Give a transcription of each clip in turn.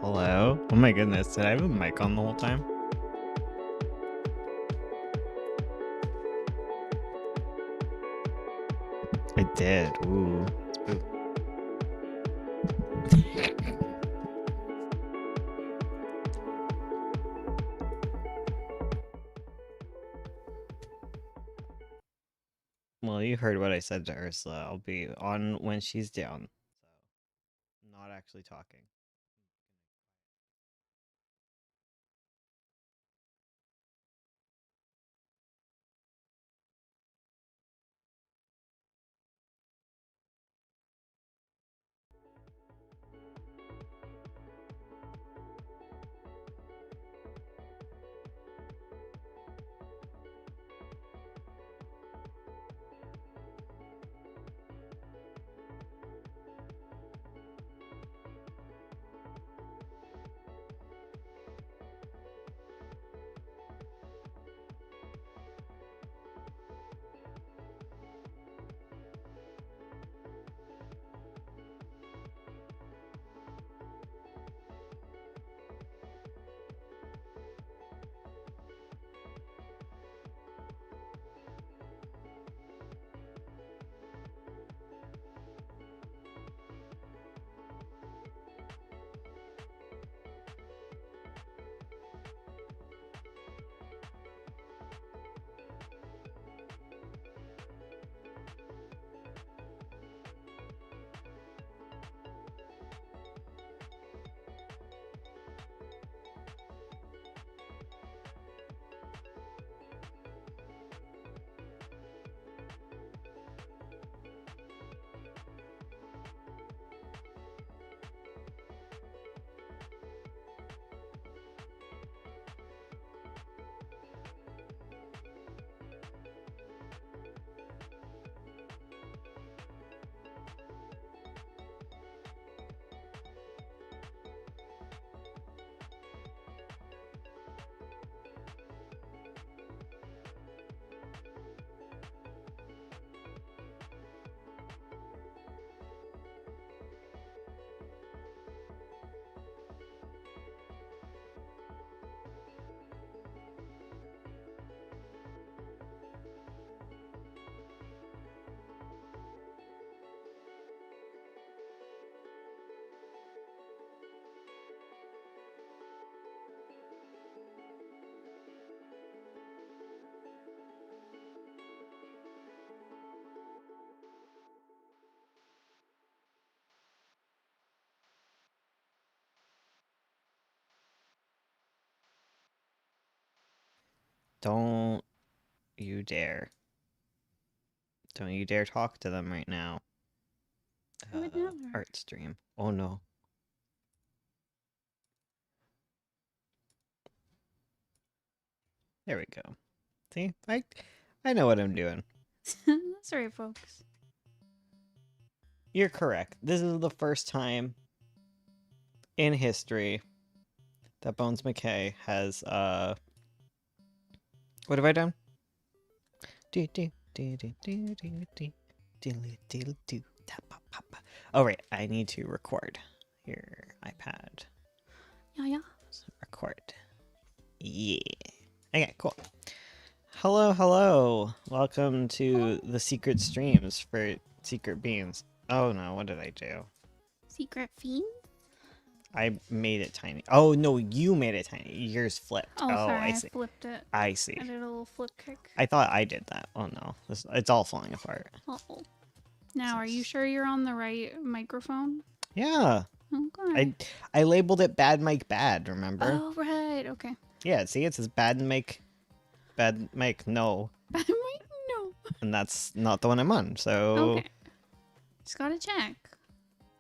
Hello? Oh my goodness, did I have a mic on the whole time? I did. Ooh. Spook. Well, you heard what I said to Ursula. I'll be on when she's down. So, not actually talking. Don't you dare. Don't you dare talk to them right now. I would never. Art stream. Oh no. There we go. See? I know what I'm doing. That's right, folks. You're correct. This is the first time in history that Bones McKay has what have I done? Oh right, I need to record. Here, iPad. Yeah. Record. Yeah. Okay, cool. Hello. Welcome to the secret streams for Secret Beans. Oh no, what did I do? Secret fiend? I made it tiny. Oh no, you made it tiny. Yours flipped. Oh, sorry, I see. I flipped it. I see. I did a little flip kick. I thought I did that. Oh no, it's all falling apart. Uh-oh. Now, are you sure you're on the right microphone? Yeah. Okay. I labeled it bad mic bad, remember? Oh, right. Okay. Yeah, see, it says bad mic no. Bad mic? No. And that's not the one I'm on, so... Okay. Just gotta check.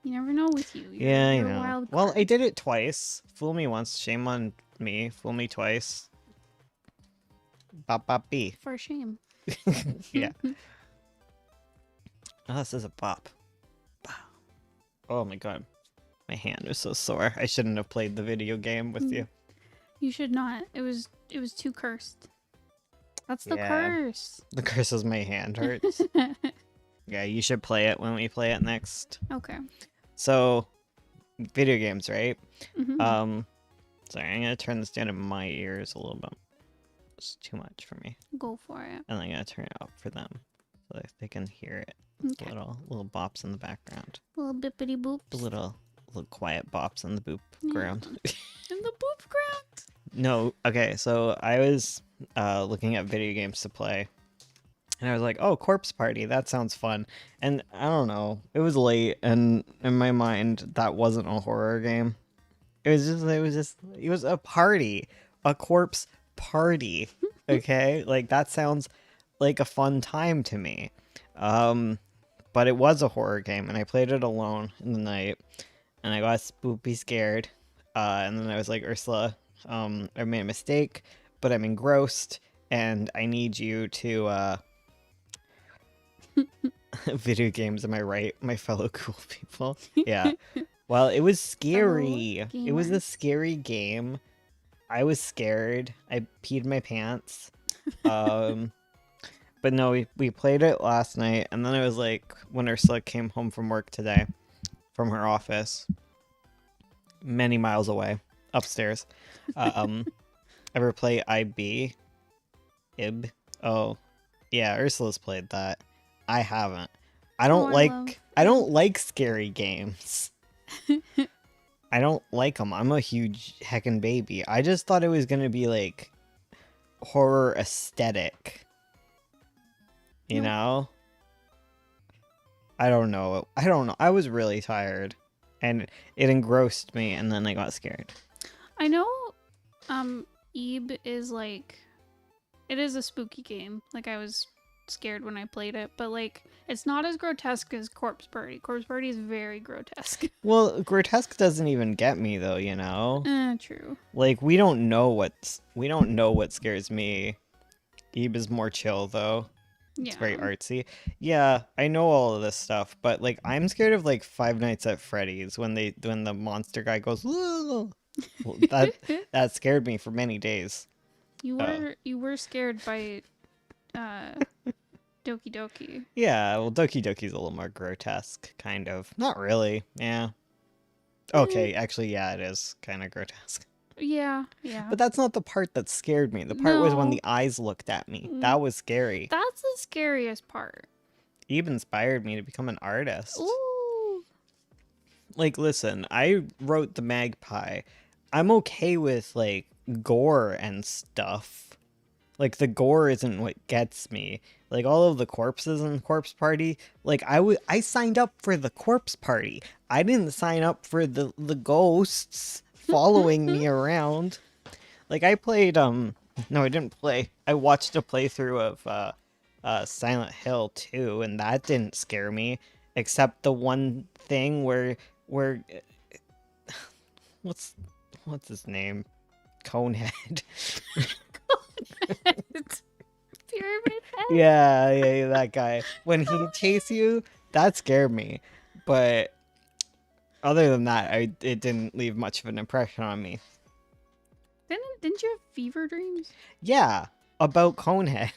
You never know with you. You're a know. Wild Well, card. I did it twice. Fool me once, shame on me. Fool me twice. Bop bop bee. For shame. Yeah. Oh, this is a bop. Oh my god. My hand was so sore. I shouldn't have played the video game with you. You should not. It was too cursed. That's the curse. The curse is my hand hurts. Yeah, you should play it when we play it next. Okay. So, video games, right? Mm-hmm. Sorry, I'm gonna turn this down in my ears a little bit. It's too much for me. Go for it. And I'm gonna turn it up for them so that they can hear it. Okay. Little bops in the background. Little bippity boops. The little quiet bops in the boop ground. In the boop ground. No, okay, so I was looking at video games to play. And I was like, oh, Corpse Party, that sounds fun. And I don't know, it was late, and in my mind, that wasn't a horror game. It was a party, a corpse party. Okay, like that sounds like a fun time to me. But it was a horror game, and I played it alone in the night, and I got spoopy scared. And then I was like, Ursula, I made a mistake, but I'm engrossed, and I need you to video games, am I right, my fellow cool people? Yeah. Well, it was scary. It was a scary game. I was scared. I peed my pants. But no, we played it last night, and then I was like, when Ursula came home from work today, from her office, many miles away, upstairs. Ever play IB? IB? Oh, yeah, Ursula's played that. I haven't. I don't like scary games. I don't like them. I'm a huge heckin' baby. I just thought it was gonna be like horror aesthetic. You know? I don't know. I was really tired, and it engrossed me, and then I got scared. I know Ebe is like, it is a spooky game. Like, I was scared when I played it, but like, it's not as grotesque as Corpse Party. Corpse Party is very grotesque. Well, grotesque doesn't even get me though, you know? True. Like, we don't know what scares me. Ebe is more chill though. It's very artsy. Yeah, I know all of this stuff, but like I'm scared of like Five Nights at Freddy's when the monster guy goes, well, that scared me for many days. You were scared by Doki Doki. Yeah, well, Doki Doki's a little more grotesque, kind of. Not really. Yeah. Okay, actually, yeah, it is kind of grotesque. Yeah. But that's not the part that scared me. The part was when the eyes looked at me. That was scary. That's the scariest part. Eve inspired me to become an artist. Ooh. Like, listen, I wrote The Magpie. I'm okay with, like, gore and stuff. Like, the gore isn't what gets me. Like, all of the corpses in Corpse Party, like, I signed up for the Corpse Party. I didn't sign up for the ghosts following me around. Like, I played, no, I didn't play. I watched a playthrough of Silent Hill 2, and that didn't scare me. Except the one thing where what's his name? Conehead. Pyramid Head? Yeah, that guy. When he chased you, that scared me. But other than that, it didn't leave much of an impression on me. Didn't you have fever dreams? Yeah, about Conehead.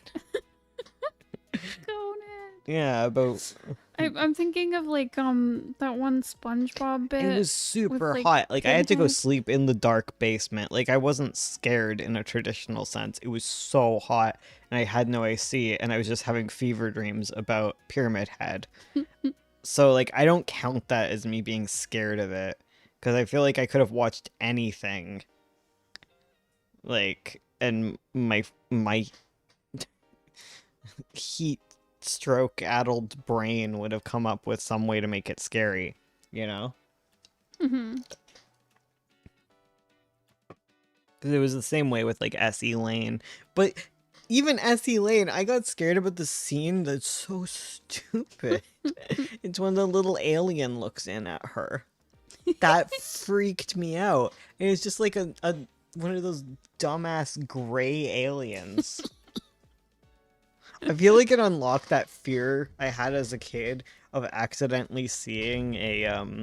Conehead. Yeah, about... I'm thinking of like that one SpongeBob bit. It was super with, hot. Like I had to go Pinhead. sleep in the dark basement. Like I wasn't scared in a traditional sense. It was so hot and I had no AC and I was just having fever dreams about Pyramid Head. So like I don't count that as me being scared of it because I feel like I could have watched anything. Like and my heat stroke addled brain would have come up with some way to make it scary, you know? Mm-hmm. Because it was the same way with like S.E. Lane. But even S.E. Lane, I got scared about the scene that's so stupid. It's when the little alien looks in at her. That freaked me out. And it's just like a one of those dumbass gray aliens. I feel like it unlocked that fear I had as a kid of accidentally seeing a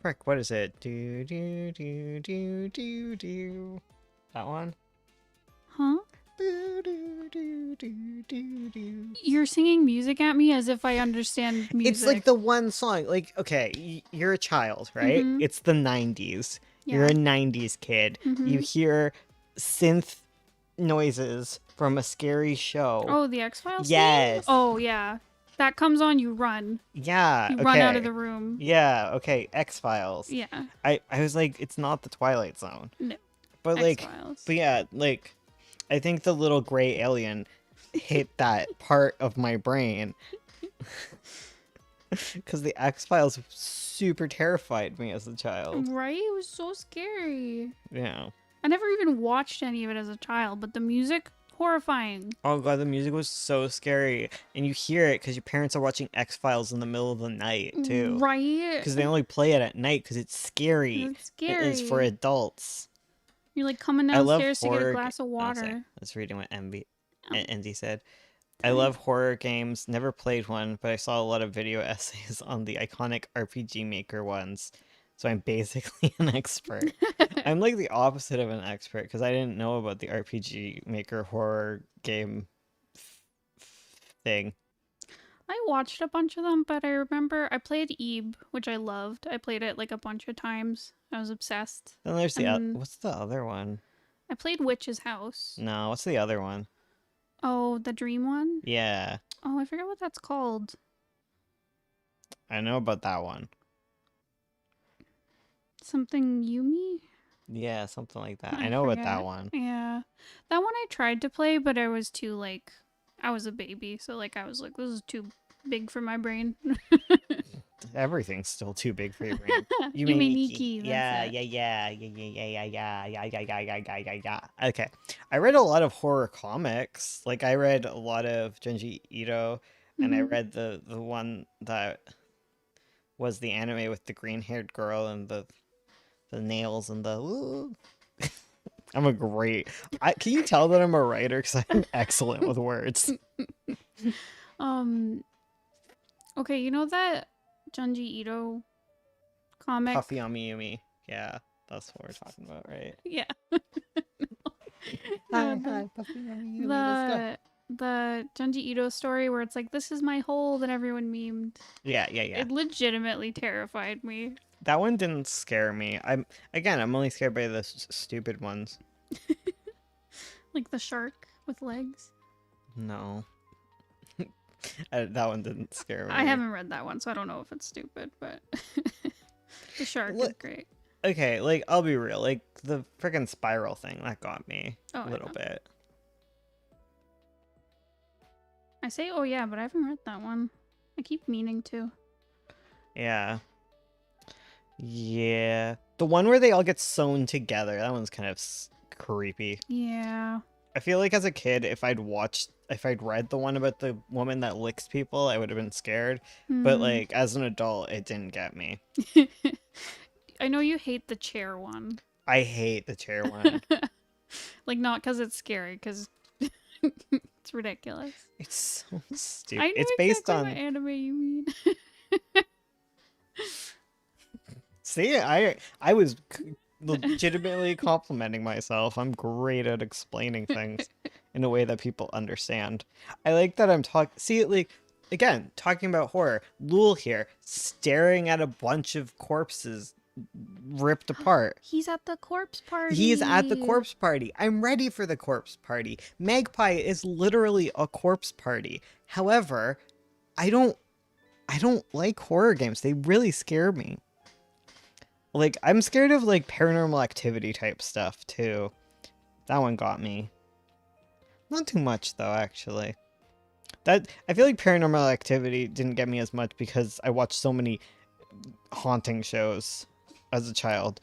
frick, what is it? Do. That one? Huh? You're singing music at me as if I understand music. It's like the one song. Like, okay, you're a child, right? Mhm. It's the 90s. You're Yeah. a 90s kid. You Mhm. hear synth noises from a scary show. Oh, the X-Files theme? Yes. Oh, yeah. That comes on, you run. Yeah. You Okay. run out of the room. Yeah. Okay. X-Files. Yeah. I was like, it's not the Twilight Zone. No. But like, X-Files. but yeah, like, I think the little gray alien hit that part of my brain. Because the X-Files super terrified me as a child. Right? It was so scary. Yeah. I never even watched any of it as a child, but the music, horrifying. Oh god, the music was so scary. And you hear it because your parents are watching X-Files in the middle of the night, too. Right? Because they only play it at night because it's scary. It's scary. It's for adults. You're like coming I love downstairs to get a horror glass of water. I was reading what Oh. Andy said. I love horror games. Never played one, but I saw a lot of video essays on the iconic RPG Maker ones. So I'm basically an expert. I'm like the opposite of an expert because I didn't know about the RPG Maker horror game thing. I watched a bunch of them, but I remember I played Ebe, which I loved. I played it like a bunch of times. I was obsessed. Then there's the And what's the other one? I played Witch's House. No, what's the other one? Oh, the dream one? Yeah, Oh, I forget what that's called. I know about that one. Something Yumi? Yeah, something like that. I I know about forget. that one. Yeah. That one I tried to play, but I was too, like, I was a baby. So, like, I was like, this is too big for my brain. Everything's still too big for your brain. Yuminiki, Yeah, that's yeah, it. yeah, yeah, yeah, yeah, yeah, yeah, yeah, yeah, yeah, yeah, yeah, yeah. Okay, I read a lot of horror comics. Like I read a lot of Junji Ito, and I Mhm. read the one that was the anime with the green haired girl and the nails and the. Ooh. I'm a great. Can you tell that I'm a writer? Because I'm excellent with words. Okay, you know that Junji Ito comic? Puffy Yumi. Yeah, that's what we're talking about, right? Yeah. Hi, No, hi, Puffy Yumi. Let's go. the Junji Ito story where it's like, this is my hole that everyone memed. Yeah, yeah, yeah. It legitimately terrified me. That one didn't scare me. I'm only scared by the stupid ones. Like the shark with legs. No, that one didn't scare me. I haven't read that one, so I don't know if it's stupid, but the shark is great. Okay, like I'll be real. Like the freaking spiral thing that got me Oh, a little bit. I say, oh yeah, but I haven't read that one. I keep meaning to. Yeah. Yeah. The one where they all get sewn together. That one's kind of creepy. Yeah. I feel like as a kid, if I'd read the one about the woman that licks people, I would have been scared. But like as an adult, it didn't get me. I know you hate the chair one. I hate the chair one. Like not because it's scary, because it's ridiculous. It's so stupid. I know It's based exactly on what anime you mean. See, I was legitimately complimenting myself. I'm great at explaining things in a way that people understand. I like that I'm see, like, again, talking about horror. Lul here, staring at a bunch of corpses ripped apart. He's at the corpse party. He's at the corpse party. I'm ready for the corpse party. Magpie is literally a corpse party. However, I don't like horror games. They really scare me. Like, I'm scared of, like, Paranormal Activity type stuff, too. That one got me. Not too much, though, actually. I feel like Paranormal Activity didn't get me as much because I watched so many haunting shows as a child.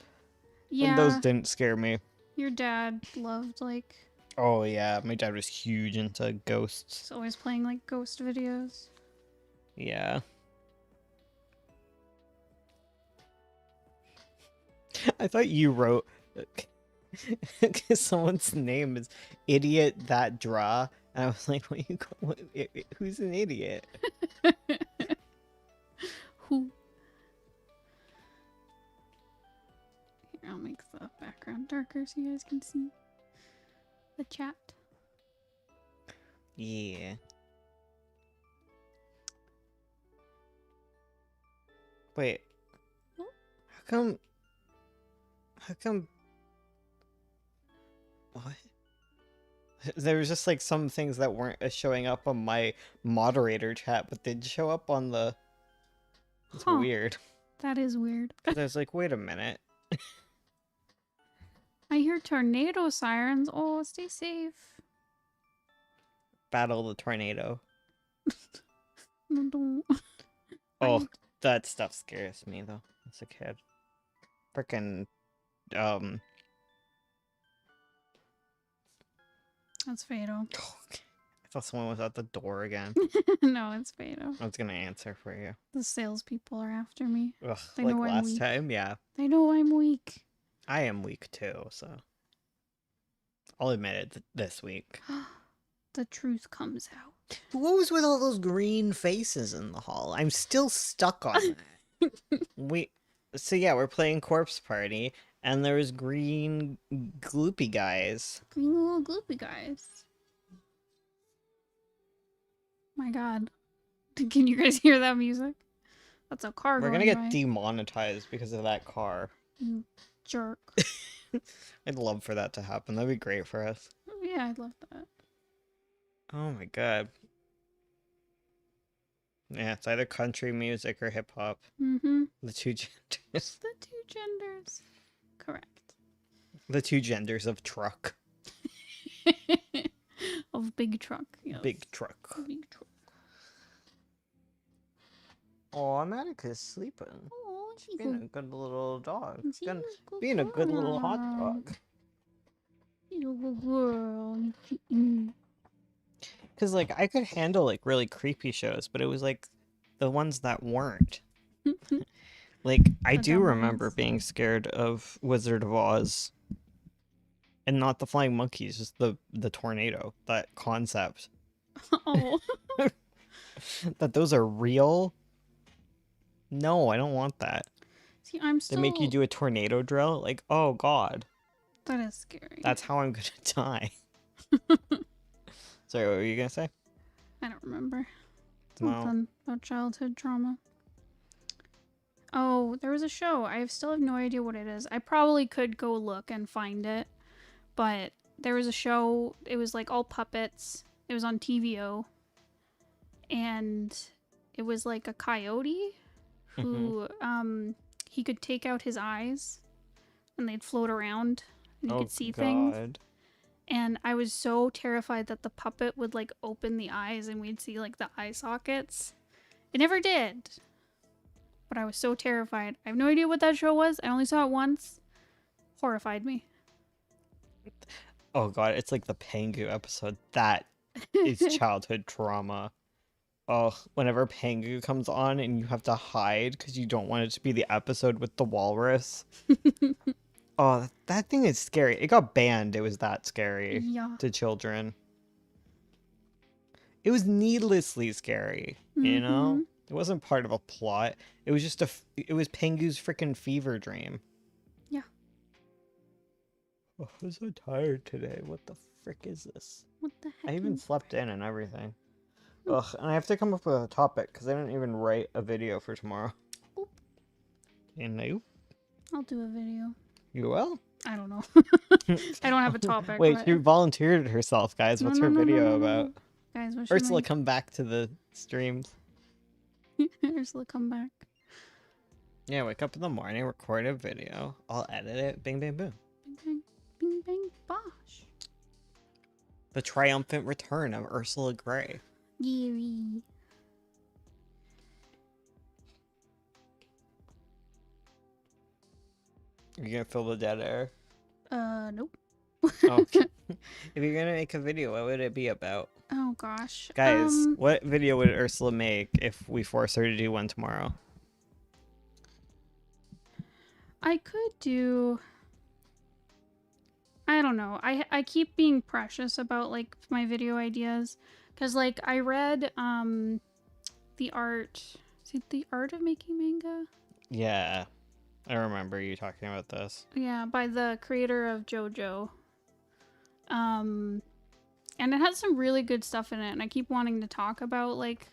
Yeah. And those didn't scare me. Your dad loved, like... Oh, yeah. My dad was huge into ghosts. He's always playing, like, ghost videos. Yeah. I thought you wrote someone's name is Idiot That Draw, and I was like, who's an idiot? Who? Here, I'll make the background darker so you guys can see the chat. Yeah. Wait. Oh. How come what? There was just like some things that weren't showing up on my moderator chat, but did show up on the. It's Huh. weird. That is weird. Because I was like, wait a minute. I hear tornado sirens. Oh, stay safe. Battle the tornado. No, don't. Oh, that stuff scares me though. As a kid. Frickin' That's Fado. I thought someone was at the door again. No, it's Fado. I was gonna answer for you. The salespeople are after me. Ugh, They like know I'm last weak. time, yeah. They know I'm weak. I am weak too, so I'll admit it this week. The truth comes out. What was with all those green faces in the hall? I'm still stuck on that. So yeah, we're playing Corpse Party, and there was green gloopy guys. Green little gloopy guys. My god. Can you guys hear that music? That's a car We're going gonna get by. demonetized because of that car. You jerk. I'd love for that to happen. That'd be great for us. Yeah, I'd love that. Oh my god. Yeah, it's either country music or hip hop. Mm-hmm. The two genders. The two genders. Correct. The two genders of truck. Of big truck. Yes. Big truck. Big truck. Oh, Attica's sleeping. Oh, she's Being a good little dog. she's a good Being a good little hot girl. dog. She's a good girl. Because, like, I could handle, like, really creepy shows, but it was, like, the ones that weren't. Like, I The do dumb remember ones. being scared of Wizard of Oz. And not the flying monkeys, just the tornado. That concept. Oh. That those are real. No, I don't want that. See, I'm They still... make you do a tornado drill? Like, oh god. That is scary. That's how I'm gonna die. Sorry, what were you gonna say? I don't remember. Well, Something about childhood trauma. Oh, there was a show. Still have no idea what it is. I probably could go look and find it. But there was a show. It was like all puppets. It was on TVO. And it was like a coyote who he could take out his eyes and they'd float around and you could see things. And I was so terrified that the puppet would like open the eyes and we'd see like the eye sockets. It never did. But I was so terrified. I have no idea what that show was. I only saw it once. Horrified me. Oh god, it's like the Pengu episode. That is childhood trauma. Oh, whenever Pengu comes on and you have to hide because you don't want it to be the episode with the walrus. Oh, that thing is scary. It got banned. It was that scary to children. It was needlessly scary, you know? It wasn't part of a plot. It was just it was Pengu's freaking fever dream. Yeah. Oh, I'm so tired today. What the frick is this? What the heck? I even slept in and everything. Ugh, and I have to come up with a topic because I didn't even write a video for tomorrow. Oop. And you? I'll do a video. You will? I don't know. I don't have a topic. Wait, but... she volunteered herself, guys. What's her video about? Guys, what Ursula, come back to the streams. Ursula, come back. Yeah, wake up in the morning, record a video. I'll edit it. Bing, bang, boom. Bing, bang, bing, bang, bosh. The triumphant return of Ursula Grey. Geary. Are you gonna fill the dead air? Nope. Oh. If you're gonna make a video, what would it be about? Oh gosh. Guys, what video would Ursula make if we force her to do one tomorrow? I could do... I don't know. I keep being precious about like my video ideas because like I read the art. Is it The Art of Making Manga? Yeah, I remember you talking about this. Yeah, by the creator of JoJo. And it has some really good stuff in it, and I keep wanting to talk about like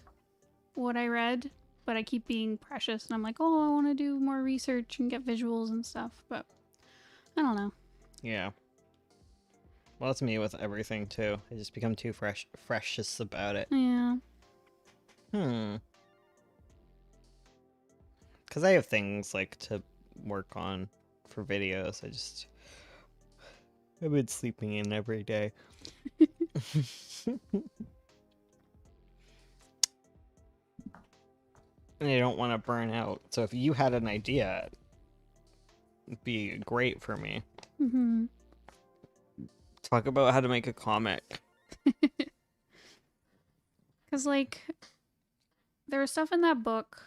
what I read, but I keep being precious, and I'm like, oh, I want to do more research and get visuals and stuff, but I don't know. Yeah. Well, that's me with everything too. I just become too precious about it. Yeah. Because I have things like to work on for videos. I've been sleeping in every day. And I don't want to burn out. So if you had an idea, it'd be great for me. Mm-hmm. Talk about how to make a comic. Because, like, there was stuff in that book.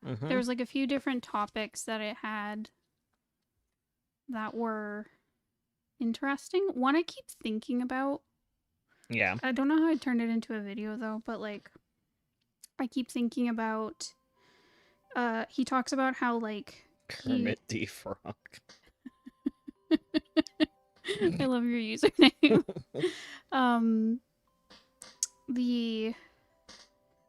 Mm-hmm. There was, like, a few different topics that it had that were interesting. One I keep thinking about. Yeah. I don't know how I turned it into a video, though, but, like, I keep thinking about... he talks about how, like... Kermit the Frog. I love your username. The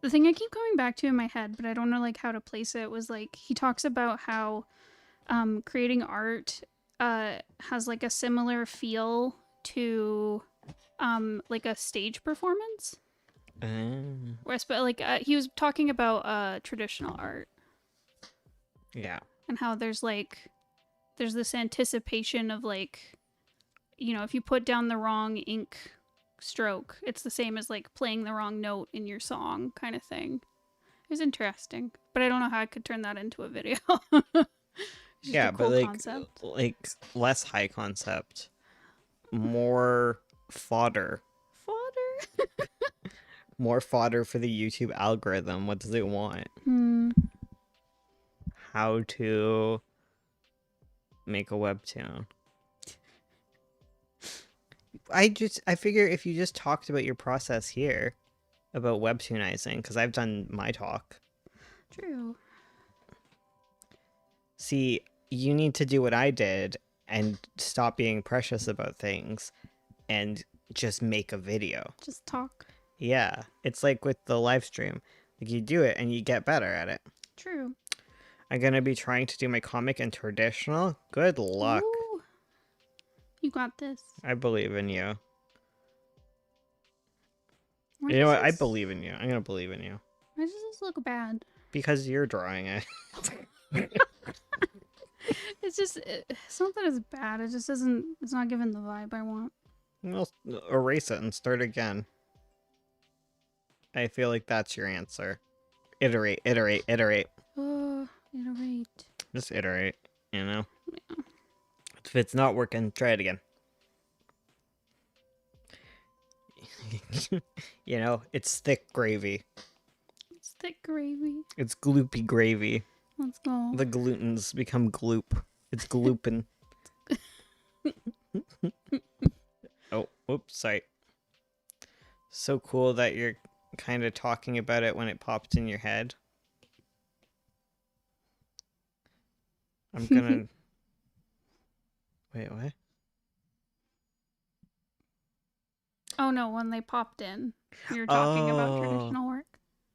thing I keep coming back to in my head, but I don't know like how to place it, was like he talks about how creating art has like a similar feel to like a stage performance. Whereas, but like he was talking about traditional art. Yeah. And how there's this anticipation of like, you know, if you put down the wrong ink stroke, it's the same as like playing the wrong note in your song kind of thing. It was interesting, but I don't know how I could turn that into a video. Just Yeah, a cool but like concept. like less high concept, more fodder. Fodder. More fodder for the YouTube algorithm. What does it want? How to make a webtoon. I figure if you just talked about your process here about webtoonizing, because I've done my talk. True. See, you need to do what I did and stop being precious about things and just make a video. Just talk. Yeah, it's like with the live stream. Like you do it and you get better at it. True. I'm going to be trying to do my comic in traditional. Good luck. Ooh. You got this. I believe in you. Why You know does what? I this- believe in you. I'm going to believe in you. Why does this look bad? Because you're drawing it. It's just, it's not that it's bad. It just doesn't, it's not giving the vibe I want. Well, erase it and start again. I feel like that's your answer. Iterate, iterate, iterate. Iterate. Just iterate, you know? Yeah. If it's not working, try it again. You know, it's thick gravy. It's thick gravy. It's gloopy gravy. Let's go. The glutens become gloop. It's gloopin'. Oh, whoops, sorry. So cool that you're kind of talking about it when it popped in your head. I'm gonna... Wait, what? Oh no, when they popped in. You're talking about traditional work.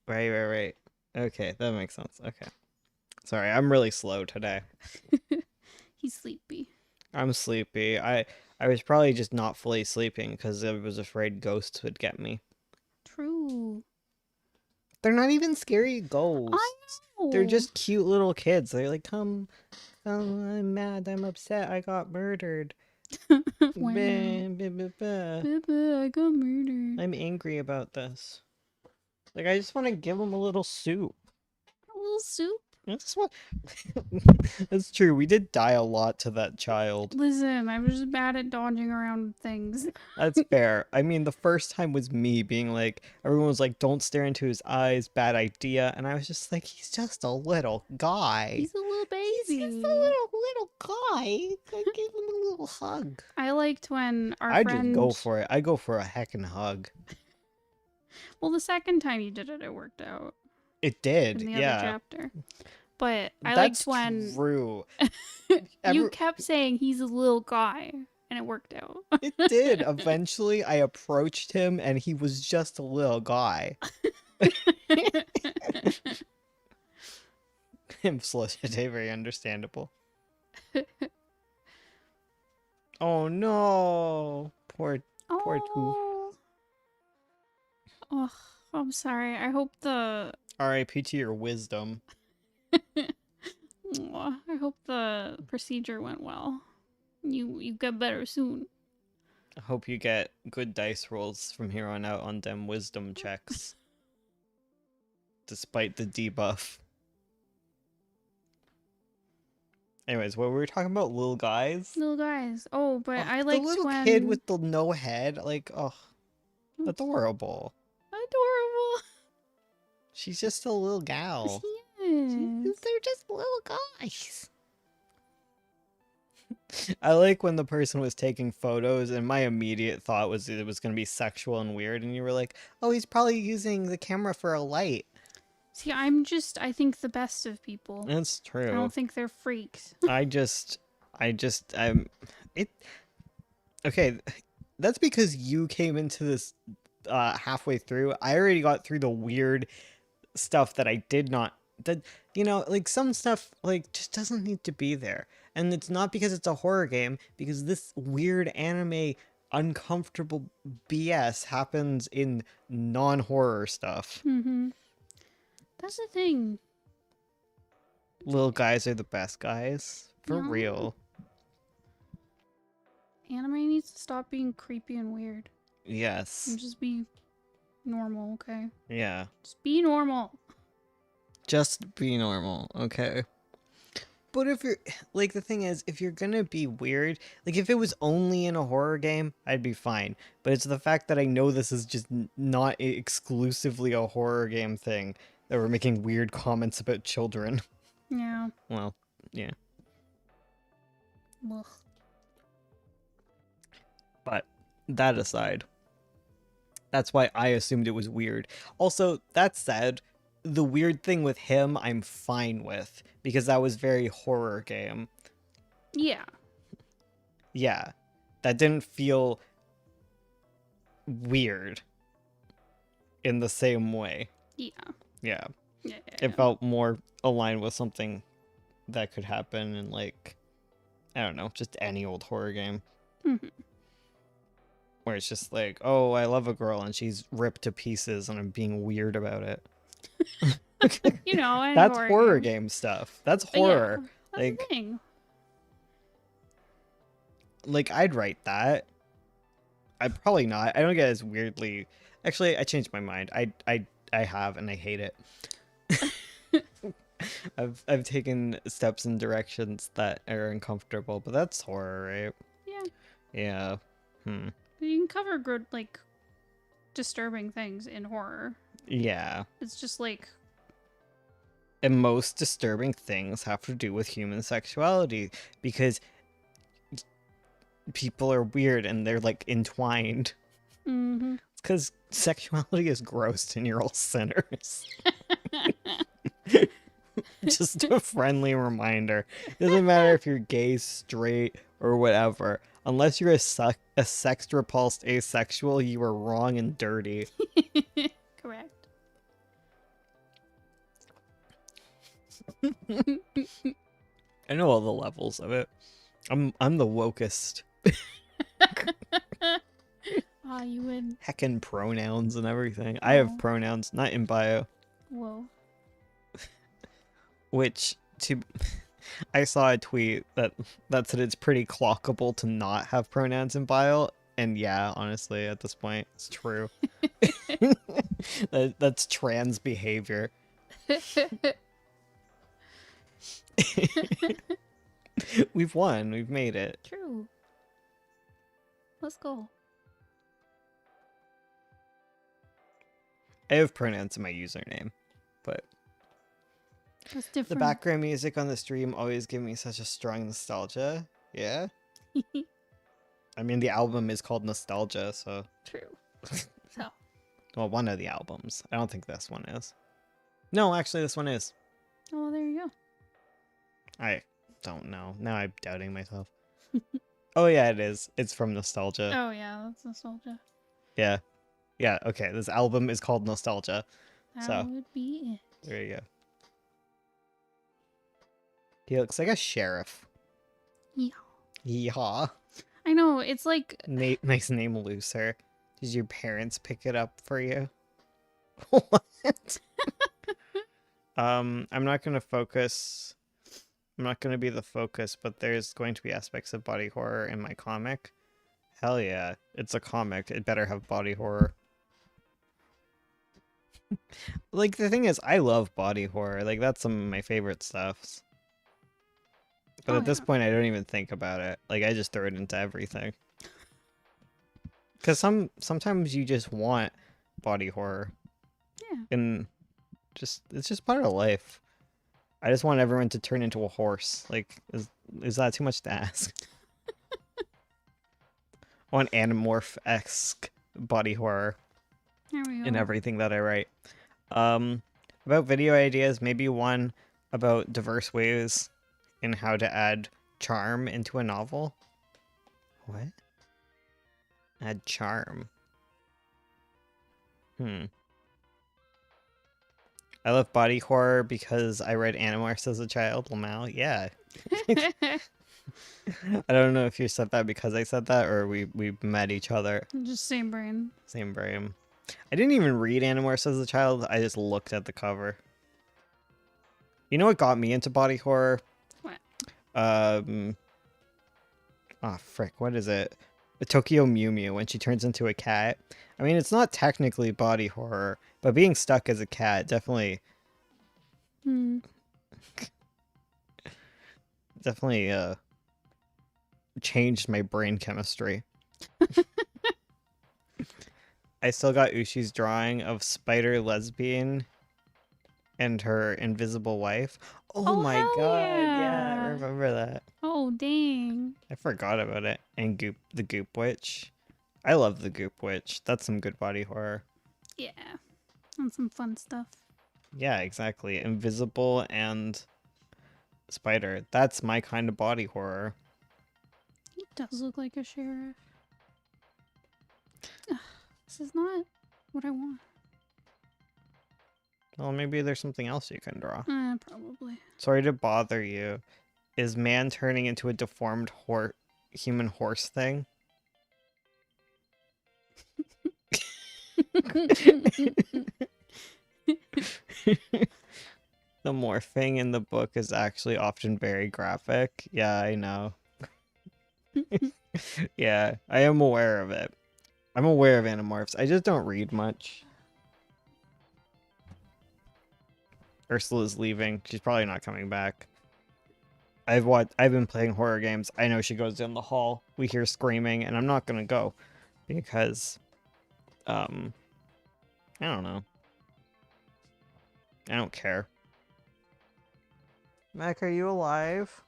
Right. Okay, that makes sense. Okay. Sorry, I'm really slow today. He's sleepy. I'm sleepy. I was probably just not fully sleeping because I was afraid ghosts would get me. True. They're not even scary ghosts. I know. They're just cute little kids. They're like, come, I'm mad, I'm upset, I got murdered. Wow. Bah, bah, bah, bah. I got murdered. I'm angry about this. Like, I just want to give them a little soup. A little soup? I just want... That's true. We did die a lot to that child. Listen, I'm just bad at dodging around things. That's fair. I mean, the first time was me being like, everyone was like, don't stare into his eyes, bad idea. And I was just like, he's just a little guy. He's a little baby. He's just a little guy. I give him a little hug. I liked when our I friend... just go for it. I go for a heckin' hug. Well, the second time you did it, it worked out. It did, In the yeah. other chapter. But I That's liked when... true. You kept saying he's a little guy. and it worked out. It did. Eventually, I approached him, and he was just a little guy. I'm today, very understandable. Oh no, poor Tooth. Oh. Oh, I'm sorry. I hope the R.I.P. to your wisdom. I hope the procedure went well. You get better soon. I hope you get good dice rolls from here on out on them wisdom checks. Despite the debuff. Anyways, what were we talking about? Little guys? Little guys. Oh, but Oh, I the liked little when kid with the no head. Like, oh, adorable. adorable. She's just a little gal. Yes. They're just little guys. I like when the person was taking photos and my immediate thought was it was going to be sexual and weird, and you were like, oh, he's probably using the camera for a light. See, I think the best of people. That's true. I don't think they're freaks. It, okay, that's because you came into this halfway through. I already got through the weird stuff that I did not, that, like some stuff, like, just doesn't need to be there. And it's not because it's a horror game, because this weird anime uncomfortable BS happens in non-horror stuff. Mm-hmm. That's the thing. Little guys are the best guys. For No. real. Anime needs to stop being creepy and weird. Yes. And just be normal, okay? Yeah. Just be normal. Just be normal, okay? But if you're, like, the thing is, if you're gonna be weird, like, if it was only in a horror game, I'd be fine. But it's the fact that I know this is just not exclusively a horror game thing, that we're making weird comments about children. Yeah. Well, yeah. Ugh. But that aside, that's why I assumed it was weird. Also, that said, the weird thing with him I'm fine with, because that was very horror game. Yeah. Yeah. That didn't feel weird in the same way. Yeah. Yeah. Yeah. It felt more aligned with something that could happen in, like, I don't know, just any old horror game. Mm-hmm. Where it's just like, oh, I love a girl and she's ripped to pieces and I'm being weird about it. That's horror game stuff. That's horror. Yeah, that's like, the thing. Like, I'd write that. I'd probably not. I don't get as weirdly. Actually, I changed my mind. I have, and I hate it. I've taken steps in directions that are uncomfortable, but that's horror, right? Yeah. Yeah. You can cover good, like, disturbing things in horror. Yeah. It's just like. And most disturbing things have to do with human sexuality, because people are weird and they're, like, entwined. Mm-hmm. It's because sexuality is gross and you're all sinners. Just a friendly reminder. Doesn't matter if you're gay, straight, or whatever. Unless you're a sex-repulsed asexual, you are wrong and dirty. Correct. I know all the levels of it. I'm the wokest. You would. Heckin' pronouns and everything. I have pronouns, not in bio. Whoa. Which, I saw a tweet that said it's pretty clockable to not have pronouns in bio, and yeah, honestly, at this point, it's true. That's trans behavior. We've won. We've made it. True. Let's go. I have pronouns in my username, but That's different. the background music on the stream always give me such a strong nostalgia. Yeah? I mean, the album is called Nostalgia, so... True. So. Well, one of the albums. I don't think this one is. No, actually, this one is. Oh, there you go. I don't know. Now I'm doubting myself. Oh yeah, it is. It's from Nostalgia. Oh yeah, that's nostalgia. Yeah. Yeah, okay. This album is called Nostalgia. That So, would be there you go. He looks like a sheriff. it. Yeah. Yeehaw. I know, it's like Nice name, Looser. Did your parents pick it up for you? What? I'm not gonna focus. I'm not gonna be the focus, but there's going to be aspects of body horror in my comic. Hell yeah. It's a comic. It better have body horror. Like, the thing is, I love body horror. Like, that's some of my favorite stuffs. But oh at this yeah. point, I don't even think about it. Like, I just throw it into everything. Because sometimes you just want body horror. Yeah. And it's just part of life. I just want everyone to turn into a horse. Like, is that too much to ask? I want Animorph-esque body horror There we go. in everything that I write. About video ideas, maybe one about diverse ways in how to add charm into a novel. What? Add charm. I love body horror because I read Animorphs as a child. Lamau, yeah. I don't know if you said that because I said that or we met each other. Just same brain. Same brain. I didn't even read Animorphs as a child. I just looked at the cover. You know what got me into body horror? What? Oh frick, what is it? The Tokyo Mew Mew when she turns into a cat. I mean, it's not technically body horror, but being stuck as a cat definitely changed my brain chemistry. I still got Ushi's drawing of Spider Lesbian and her invisible wife. Oh my hell god, yeah, I yeah. remember that. Oh dang. I forgot about it. And the Goop Witch. I love the Goop Witch. That's some good body horror. Yeah. And some fun stuff. Yeah, exactly. Invisible and Spider. That's my kind of body horror. He does look like a sheriff. Ugh, this is not what I want. Well, maybe there's something else you can draw. Probably. Sorry to bother you. Is man turning into a deformed human horse thing? The morphing in the book is actually often very graphic. Yeah, I know. Yeah, I am aware of it. I'm aware of Animorphs. I just don't read much. Ursula's leaving. She's probably not coming back. I've been playing horror games. I know she goes down the hall. We hear screaming, and I'm not gonna go because I don't know. I don't care. Mac, are you alive?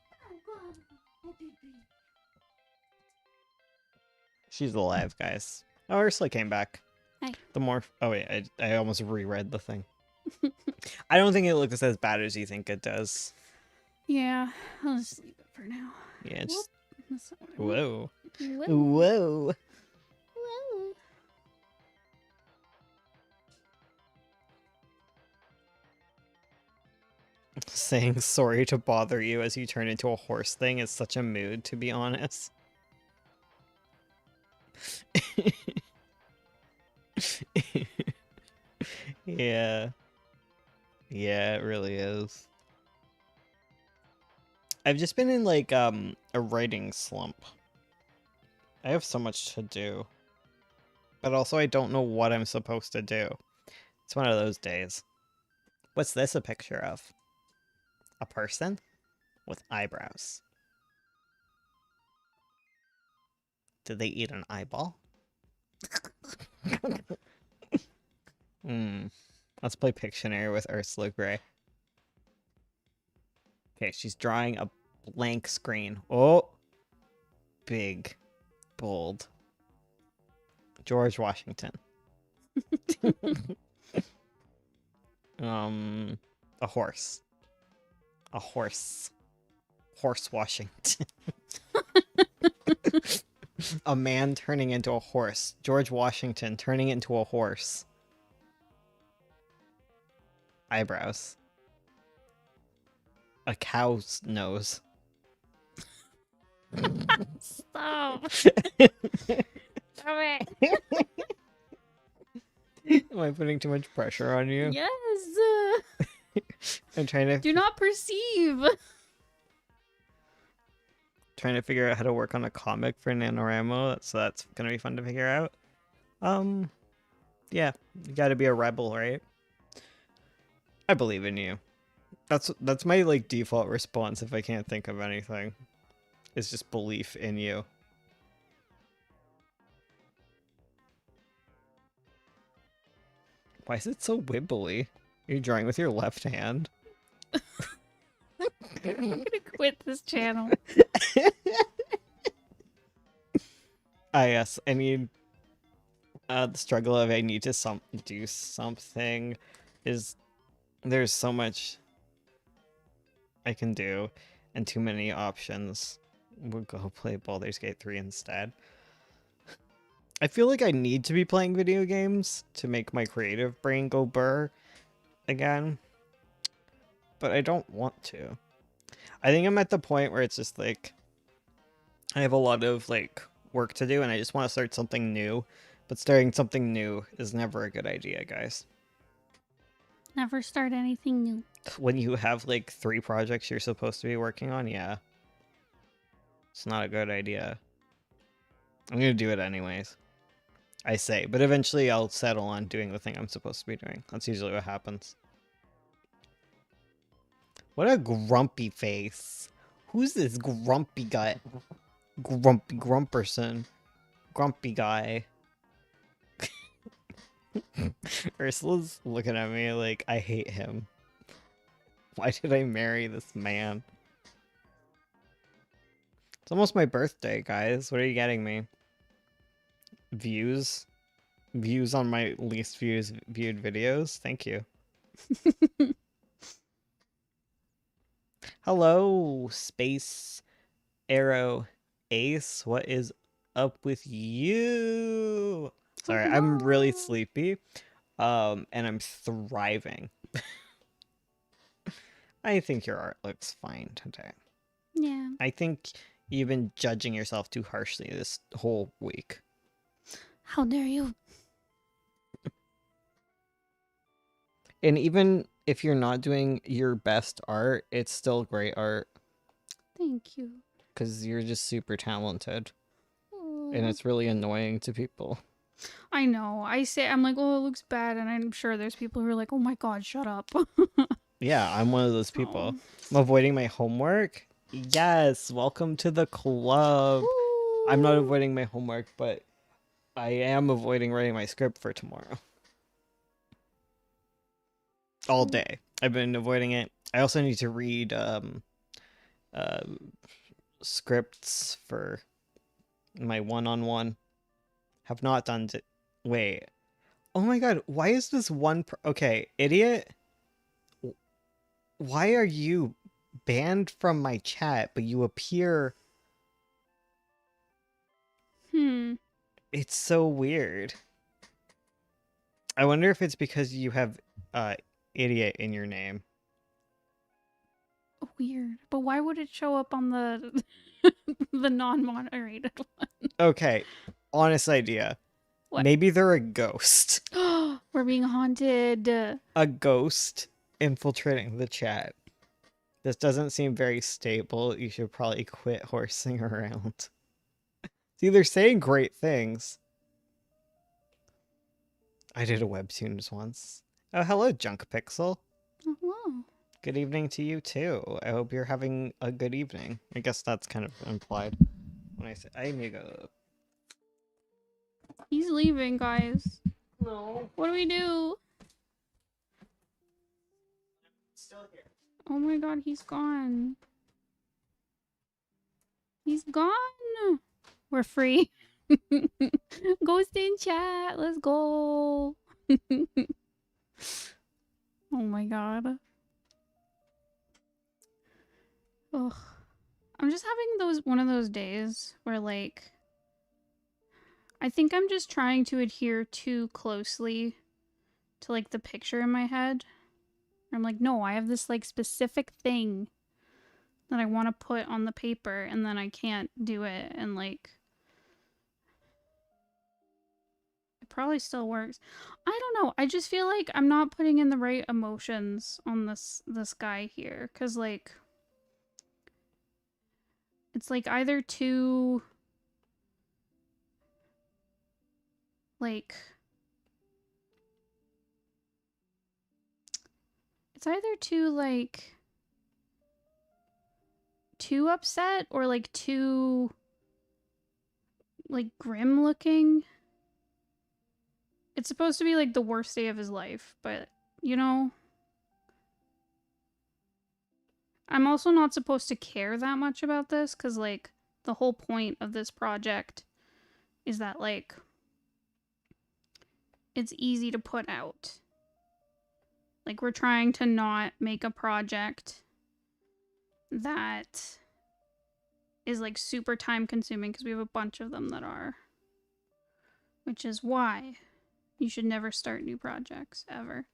She's alive, guys. Oh, Ursula came back. Hi. Oh wait, I almost reread the thing. I don't think it looks as bad as you think it does. Yeah, I'll just leave it for now. Yeah, just That's not what I want. whoa. Whoa. Whoa. Whoa. Saying sorry to bother you as you turn into a horse thing is such a mood, to be honest. Yeah. Yeah, it really is. I've just been in like a writing slump. I have so much to do. But also I don't know what I'm supposed to do. It's one of those days. What's this a picture of? A person with eyebrows. Did they eat an eyeball? Let's play Pictionary with Ursula Gray. Okay, she's drawing a blank screen. Oh! Big. Bold. George Washington. A horse. A horse. Horse Washington. A man turning into a horse. George Washington turning into a horse. Eyebrows. A cow's nose. Stop. Stop it. Am I putting too much pressure on you? Yes. I'm trying to Do not perceive. figure out how to work on a comic for NaNoWriMo, so that's gonna be fun to figure out. Yeah, you gotta be a rebel, right? I believe in you. That's my like default response if I can't think of anything. It's just belief in you. Why is it so wibbly? Are you drawing with your left hand? I'm gonna quit this channel. Ah, yes. I need the struggle of I need to do something is there's so much I can do and too many options. We'll go play Baldur's Gate 3 instead. I feel like I need to be playing video games to make my creative brain go burr again, but I don't want to. I think I'm at the point where it's just like I have a lot of like work to do and I just want to start something new, but starting something new is never a good idea, guys. Never start anything new. When you have like 3 projects you're supposed to be working on, yeah. It's not a good idea. I'm gonna do it anyways. I say, but eventually I'll settle on doing the thing I'm supposed to be doing. That's usually what happens. What a grumpy face. Who's this grumpy guy? Grumpy Grumperson. Grumpy guy. Ursula's looking at me like I hate him. Why did I marry this man? It's almost my birthday, guys. What are you getting me? Views? Views on my least viewed videos? Thank you. Hello, Space Arrow Ace. What is up with you? Sorry, I'm really sleepy. And I'm thriving. I think your art looks fine today. Yeah. I think you've been judging yourself too harshly this whole week. How dare you? And even if you're not doing your best art, it's still great art. Thank you. Because you're just super talented. Aww. And it's really annoying to people. I know. I'm like, oh, it looks bad. And I'm sure there's people who are like, oh my god, shut up. Yeah, I'm one of those people. Oh. I'm avoiding my homework. Yes, welcome to the club. Ooh. I'm not avoiding my homework, but I am avoiding writing my script for tomorrow. All day. I've been avoiding it. I also need to read scripts for my one-on-one. Have not done it. Wait. Oh my god, why is this one okay, idiot? Why are you banned from my chat, but you appear... It's so weird. I wonder if it's because you have idiot in your name. Weird. But why would it show up on the the non-moderated one? Okay, honest idea. What? Maybe they're a ghost. We're being haunted. A ghost infiltrating the chat. This doesn't seem very stable. You should probably quit horsing around. See, they're saying great things. I did a Webtoons once. Oh, hello, Junk Pixel. Oh, hello. Good evening to you, too. I hope you're having a good evening. I guess that's kind of implied when I say I need to go. He's leaving, guys. No. What do we do? Still here. Oh my god, he's gone. He's gone. We're free. Ghost in chat. Let's go. Oh my god. Ugh. I'm just having one of those days where like I think I'm just trying to adhere too closely to like the picture in my head. I'm like, no, I have this like specific thing that I want to put on the paper and then I can't do it, and like it probably still works. I don't know. I just feel like I'm not putting in the right emotions on this guy here, cuz like it's like either too like it's either too like too upset or like too like grim looking. It's supposed to be like the worst day of his life, but you know, I'm also not supposed to care that much about this cuz like the whole point of this project is that like it's easy to put out. Like we're trying to not make a project that is like super time consuming because we have a bunch of them that are. Which is why you should never start new projects ever.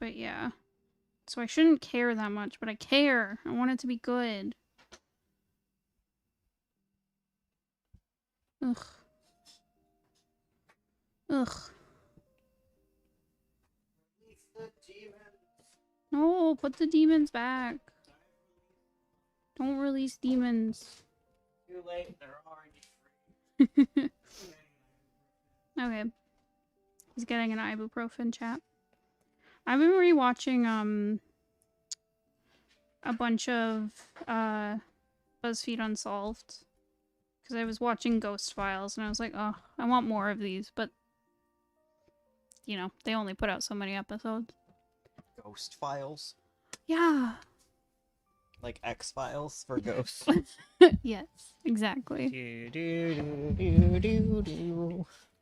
But yeah. So I shouldn't care that much, but I care. I want it to be good. Ugh. Ugh. No, put the demons back. Don't release demons. Too late, they're already free. Okay. He's getting an ibuprofen, chat. I've been rewatching a bunch of BuzzFeed Unsolved because I was watching Ghost Files and I was like, oh, I want more of these, but you know, they only put out so many episodes. Ghost Files? Yeah. Like X-Files for ghosts. Yes, exactly. Do.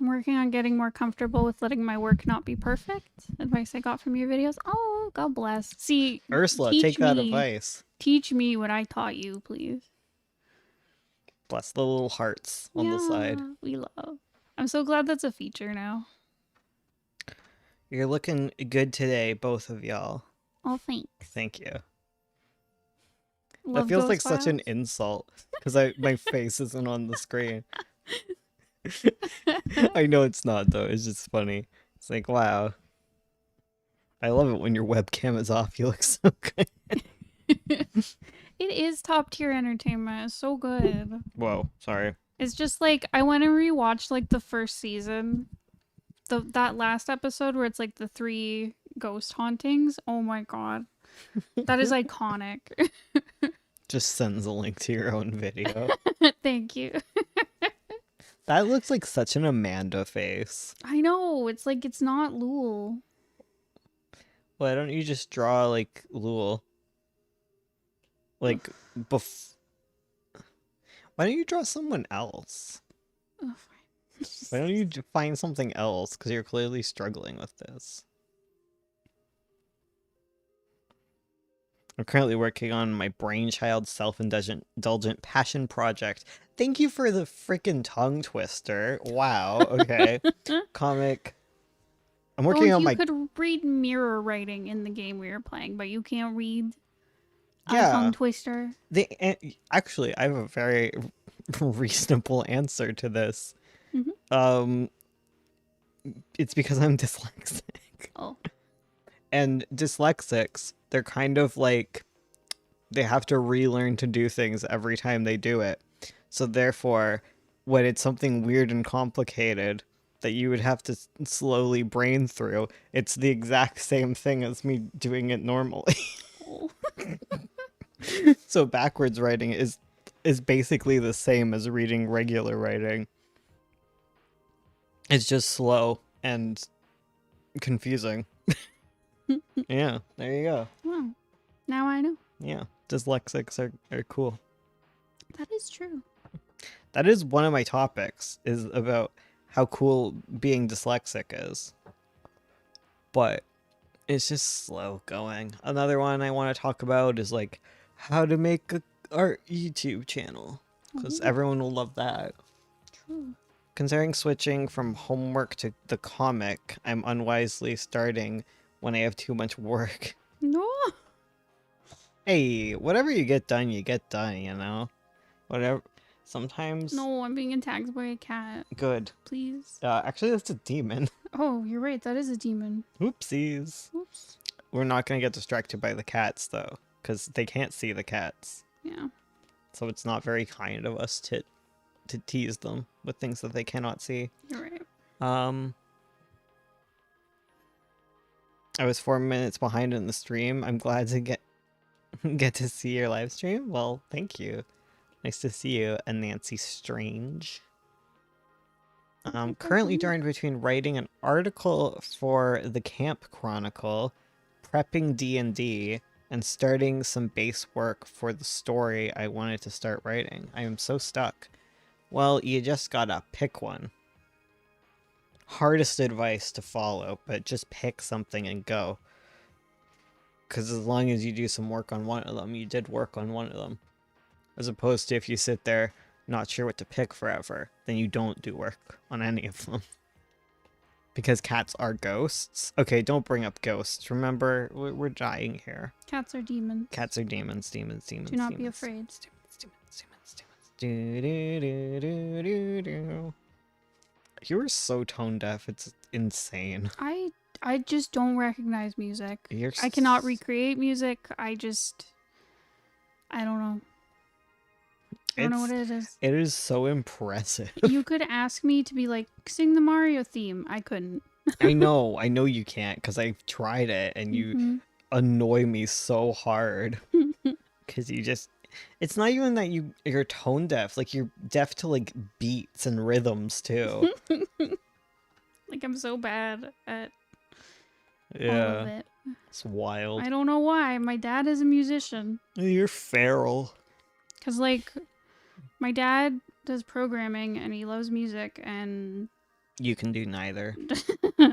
I'm working on getting more comfortable with letting my work not be perfect. Advice I got from your videos. Oh, God bless. See, Ursula, take that advice. Teach me what I taught you, please. Bless the little hearts on the side. We love. I'm so glad that's a feature now. You're looking good today, both of y'all. Oh, thanks. Thank you. Love that feels Ghost like Files? such an insult because my face isn't on the screen. I know it's not though. It's just funny. It's like, wow. I love it when your webcam is off. You look so good. It is top tier entertainment. It's so good. Whoa, sorry. It's just like I went and rewatched like the first season, that last episode where it's like the 3 ghost hauntings. Oh my god, that is iconic. Just sends a link to your own video. Thank you. That looks like such an Amanda face. I know. It's like it's not Lul. Why don't you just draw like Lul? Like why don't you draw someone else? Oh, Why don't you find something else? Because you're clearly struggling with this. I'm currently working on my brainchild self-indulgent passion project. Thank you for the freaking tongue twister. Wow. Okay. Comic. I'm working on my... You could read mirror writing in the game we were playing, but you can't read a Yeah. tongue twister. Actually, I have a very reasonable answer to this. Mm-hmm. It's because I'm dyslexic. Oh. And dyslexics, they're kind of like, they have to relearn to do things every time they do it. So therefore, when it's something weird and complicated that you would have to slowly brain through, it's the exact same thing as me doing it normally. Oh. So backwards writing is basically the same as reading regular writing. It's just slow and confusing. Yeah, there you go. Wow. Now I know. Yeah, dyslexics are cool. That is true. That is one of my topics, is about how cool being dyslexic is. But it's just slow going. Another one I want to talk about is like how to make a art YouTube channel. because Oh, everyone will love that. true. Considering switching from homework to the comic, I'm unwisely starting when I have too much work. No. Hey, whatever you get done, you know? Whatever. Sometimes. No, I'm being attacked by a cat. Good. Please. Actually, that's a demon. Oh, you're right. That is a demon. Oopsies. Oops. We're not going to get distracted by the cats, though, because they can't see the cats. Yeah. So it's not very kind of us to tease them with things that they cannot see. You're right. I was 4 minutes behind in the stream. I'm glad to get to see your live stream. Well, thank you. Nice to see you, and Nancy Strange. Currently darned between writing an article for the Camp Chronicle, prepping D&D, and starting some base work for the story I wanted to start writing. I am so stuck. Well, you just gotta pick one. Hardest advice to follow, but just pick something and go. Because as long as you do some work on one of them, you did work on one of them. As opposed to if you sit there not sure what to pick forever, then you don't do work on any of them. Because cats are ghosts. Okay, don't bring up ghosts. Remember, we're dying here. Cats are demons. Cats are demons, demons, demons. Do not demons. be afraid. Do, do, do, do, do, do. You are so tone deaf. It's insane. I just don't recognize music. I cannot recreate music. I don't know. I don't know what it is. It is so impressive. You could ask me to be like, sing the Mario theme. I couldn't. I know you can't because I've tried it and you annoy me so hard. Because you just, it's not even that you're tone deaf. Like you're deaf to like beats and rhythms too. Like I'm so bad at all Yeah, of it. it's wild. I don't know why. My dad is a musician. You're feral. Because like my dad does programming and he loves music and You can do neither. exactly.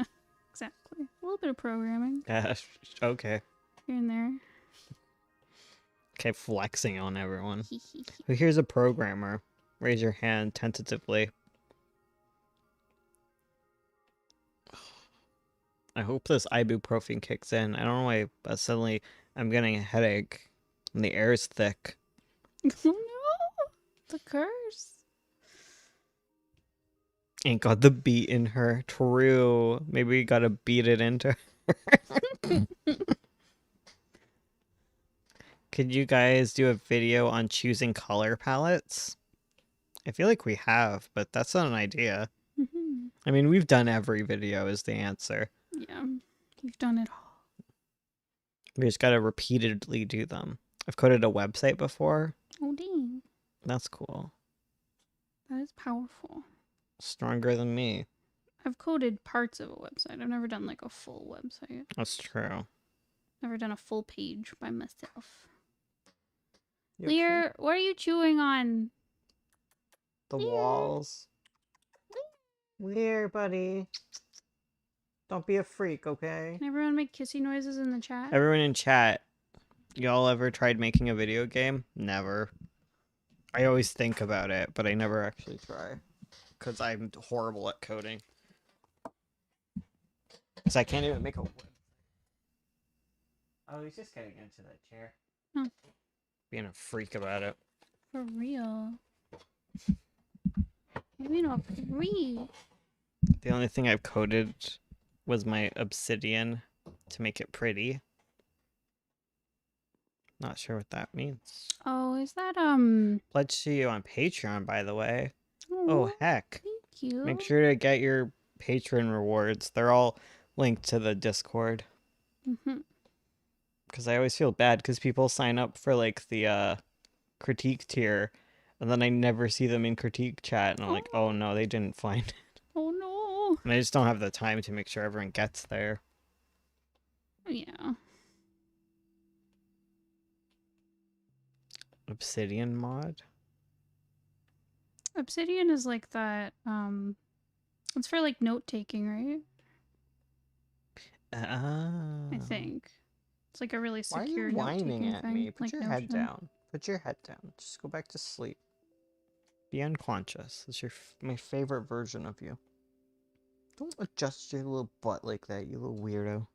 A little bit of programming Okay. here and there. Okay, flexing on everyone. Here's a programmer. Raise your hand tentatively. I hope this ibuprofen kicks in. I don't know why, but suddenly I'm getting a headache. And the air is thick. Oh no! The curse. Ain't got the beat in her. True. Maybe we gotta beat it into her. Could you guys do a video on choosing color palettes? I feel like we have, but that's not an idea. I mean, we've done every video is the answer. Yeah, you've done it all. We just gotta repeatedly do them. I've coded a website before. Oh dang. That's cool. That is powerful. Stronger than me. I've coded parts of a website. I've never done like a full website. That's true. Never done a full page by myself. You Lear, okay? what are you chewing on? The Lear. walls. Lear, buddy. Don't be a freak, okay? Can everyone make kissy noises in the chat? Everyone in chat, y'all ever tried making a video game? Never. I always think about it, but I never actually try. Because I'm horrible at coding. Because I can't even make a web. Oh, he's just getting into that chair. Oh. Being a freak about it. For real. Maybe not free. The only thing I've coded was my obsidian to make it pretty. Not sure what that means. Oh, is that Pledge to you on Patreon, by the way. Oh, Oh, heck. thank you. Make sure to get your patron rewards. They're all linked to the Discord. Because I always feel bad because people sign up for like the critique tier and then I never see them in critique chat and I'm like, oh no, they didn't find it. Oh no. And I just don't have the time to make sure everyone gets there. Yeah. Obsidian mod? Obsidian is like that, it's for like note taking, right? I think. It's like a really secure Why are you whining note-taking at thing, me? Put like your head Notion. down. Put your head down. Just go back to sleep. Be unconscious. It's my favorite version of you. Don't adjust your little butt like that, you little weirdo.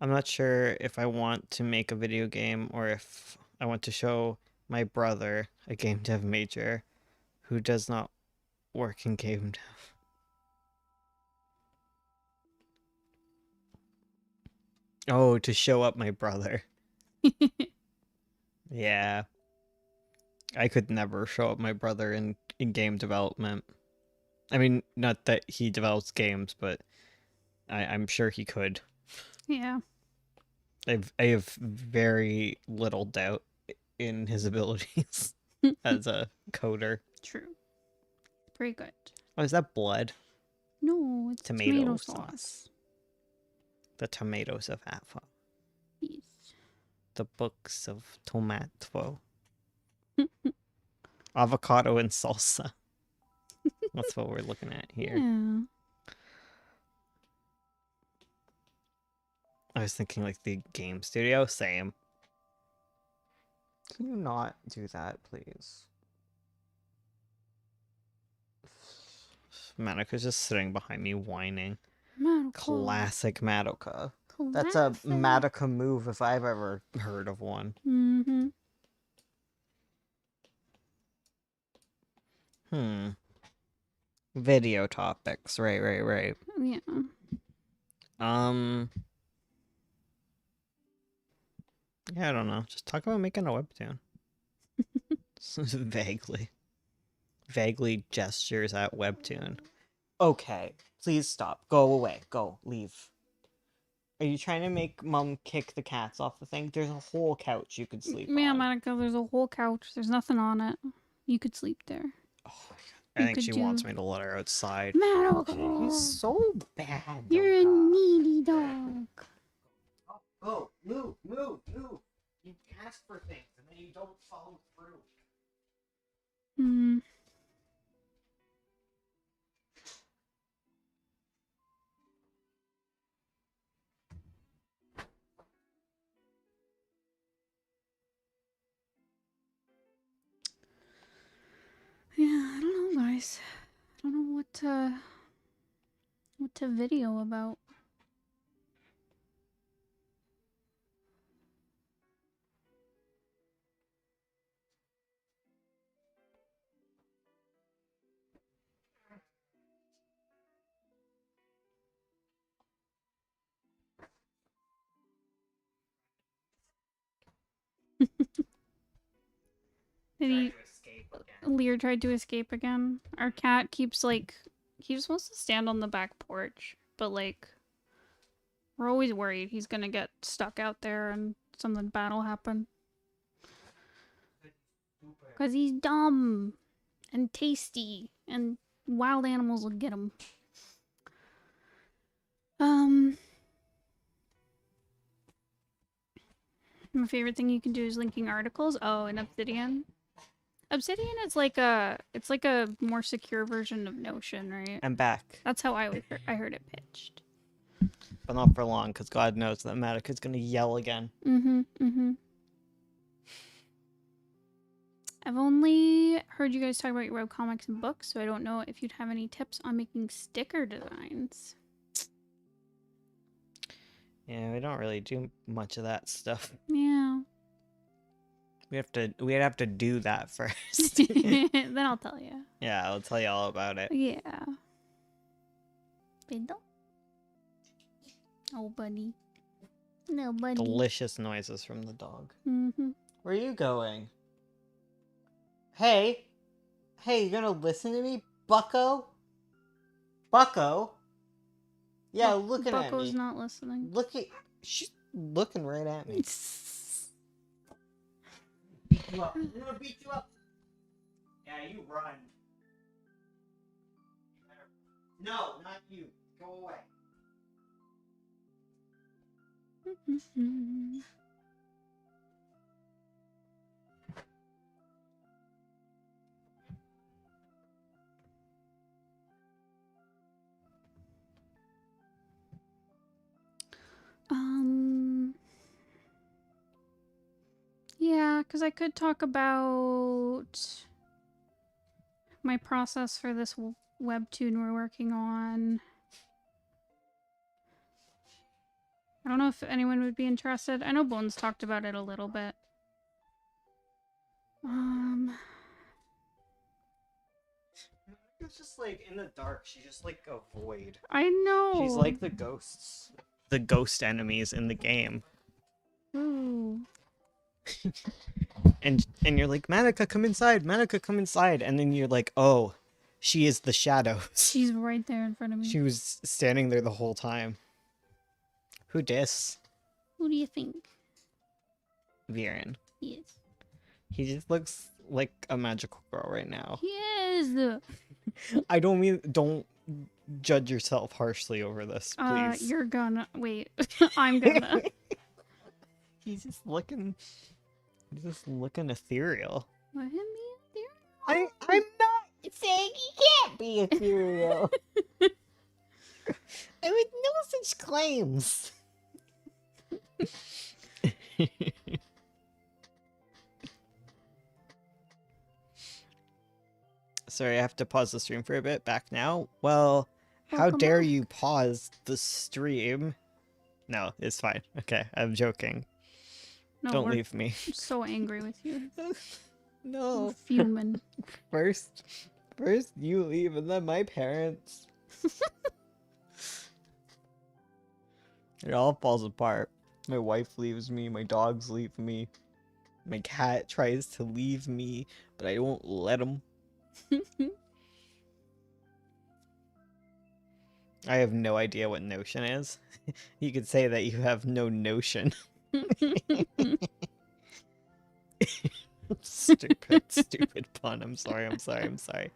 I'm not sure if I want to make a video game or if I want to show my brother, a game dev major, who does not work in game dev. Oh, to show up my brother. Yeah. I could never show up my brother in game development. I mean, not that he develops games, but I'm sure he could. Yeah. I have very little doubt in his abilities as a coder. True. Pretty good. Oh, is that blood? No, it's tomato sauce. The tomatoes of Alpha. Yes. The books of tomato. Avocado and salsa. That's what we're looking at here. Yeah. I was thinking like the game studio. Same. Can you not do that, please? Madoka's just sitting behind me whining. Madoka. Classic Madoka. That's a Madoka move if I've ever heard of one. Mm-hmm. Video topics. Right. Yeah. Yeah, I don't know. Just talk about making a webtoon. Vaguely gestures at webtoon. Okay, please stop. Go away. Go. Leave. Are you trying to make Mom kick the cats off the thing? There's a whole couch you could sleep Yeah, on. Madoka, there's a whole couch. There's nothing on it. You could sleep there. Oh my god. I think she wants me to let her outside. Madoka! He's so bad. You're a needy dog. Oh, move. You ask for things and then you don't follow through. Hmm. Yeah, I don't know, guys. I don't know what to video about. Did Lear tried to escape again? Our cat keeps he's supposed to stand on the back porch, but we're always worried he's gonna get stuck out there and something bad will happen. Cause he's dumb and tasty and wild animals will get him. My favorite thing you can do is linking articles. Oh, in Obsidian. Obsidian is like a more secure version of Notion, right? I'm back. That's how I heard it pitched. But not for long, because God knows that Madoka's gonna yell again. I've only heard you guys talk about your webcomics and books, so I don't know if you'd have any tips on making sticker designs. Yeah, we don't really do much of that stuff. Yeah. We'd have to do that first. Then I'll tell you. Yeah, I'll tell you all about it. Yeah. Bindle? Oh, buddy. No, buddy. Delicious noises from the dog. Mm-hmm. Where are you going? Hey, you gonna listen to me, Bucko? Bucko? Yeah, looking at me. Bucko's not listening. She's looking right at me. Beat you up. I'm gonna beat you up. Yeah, you run. No, not you. Go away. Yeah, because I could talk about my process for this webtoon we're working on. I don't know if anyone would be interested. I know Bones talked about it a little bit. It's just like in the dark. She's just like a void. I know. She's like the ghosts, the ghost enemies in the game. Ooh. and you're like, Manika, come inside. Manika, come inside. And then you're like, oh, she is the shadows. She's right there in front of me. She was standing there the whole time. Who dis? Who do you think? Viren. Yes. He just looks like a magical girl right now. Yes. I don't judge yourself harshly over this, please. You're gonna wait. I'm gonna. He's just looking ethereal. Let him be ethereal. I'm not saying he can't be ethereal. I would no such claims. Sorry, I have to pause the stream for a bit. Back now. Well, how dare you pause the stream? No, it's fine. Okay, I'm joking. No, don't leave me. I'm so angry with you. No. I'm fuming. First you leave and then my parents. It all falls apart. My wife leaves me, my dogs leave me. My cat tries to leave me, but I won't let him. I have no idea what notion is. You could say that you have no notion. Stupid pun. I'm sorry. I'm sorry,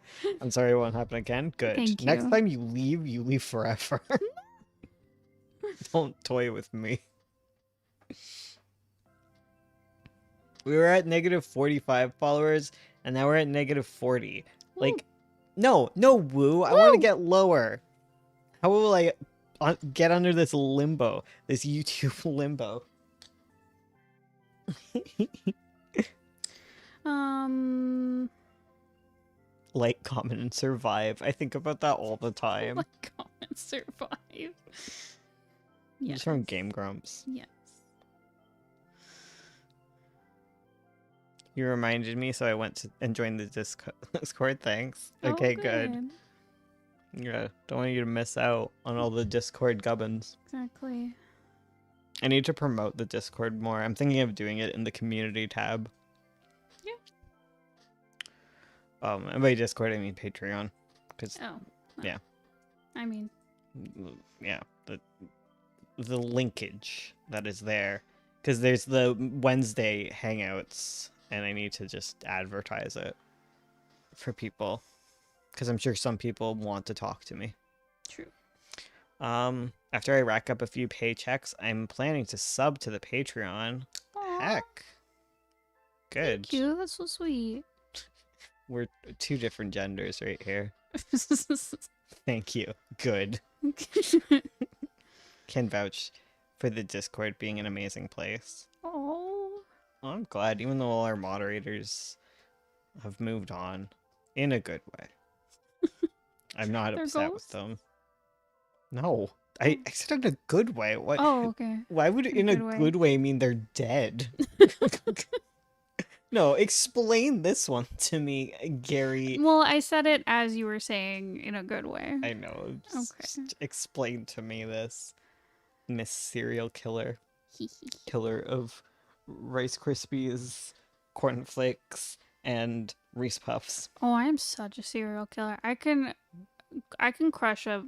it won't happen again. Good. Thank you. Next time you leave forever. Don't toy with me. We were at negative 45 followers, and now we're at negative 40. Woo. Like, no, woo. I want to get lower. How will I get under this limbo? This YouTube limbo? Like, comment, and survive. I think about that all the time. Like, comment, survive. Yeah. It's from Game Grumps. Yes. You reminded me, so I went to and joined the Discord. Thanks. Okay, good. Yeah, don't want you to miss out on all the Discord gubbins. Exactly. I need to promote the Discord more. I'm thinking of doing it in the community tab. Yeah. And by Discord, I mean Patreon. Cause, well, yeah. I mean. Yeah, the linkage that is there. Because there's the Wednesday Hangouts, and I need to just advertise it for people. Because I'm sure some people want to talk to me. True. After I rack up a few paychecks, I'm planning to sub to the Patreon. Aww. Heck. Good. Thank you. That's so sweet. We're two different genders right here. Thank you. Good. Can vouch for the Discord being an amazing place. Oh. Well, I'm glad, even though all our moderators have moved on in a good way. I'm not upset with them. No, I said in a good way. What? Oh, okay. Why would in a good way mean they're dead? No, explain this one to me, Gary. Well, I said it as you were saying in a good way. I know. Okay. Explain to me this, Miss Serial Killer. Killer of Rice Krispies, cornflakes, and Reese Puffs. Oh, I am such a serial killer. I can crush a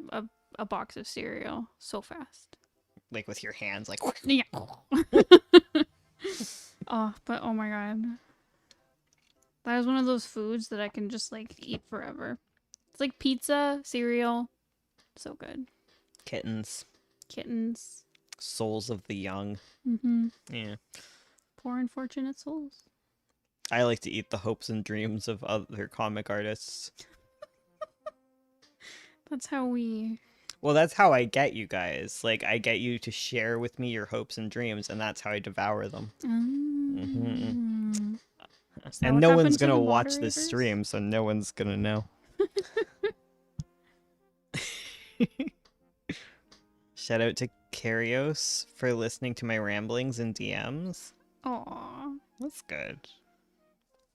box of cereal so fast. Like with your hands, like. Yeah. But oh my god. That is one of those foods that I can just like eat forever. It's like pizza, cereal. So good. Kittens. Souls of the young. Mm-hmm. Yeah. Poor unfortunate souls. I like to eat the hopes and dreams of other comic artists. That's how we... Well, that's how I get you guys. Like, I get you to share with me your hopes and dreams, and that's how I devour them. And no one's gonna watch this stream, so no one's gonna know. Shout out to Karios for listening to my ramblings and DMs. Aw. That's good.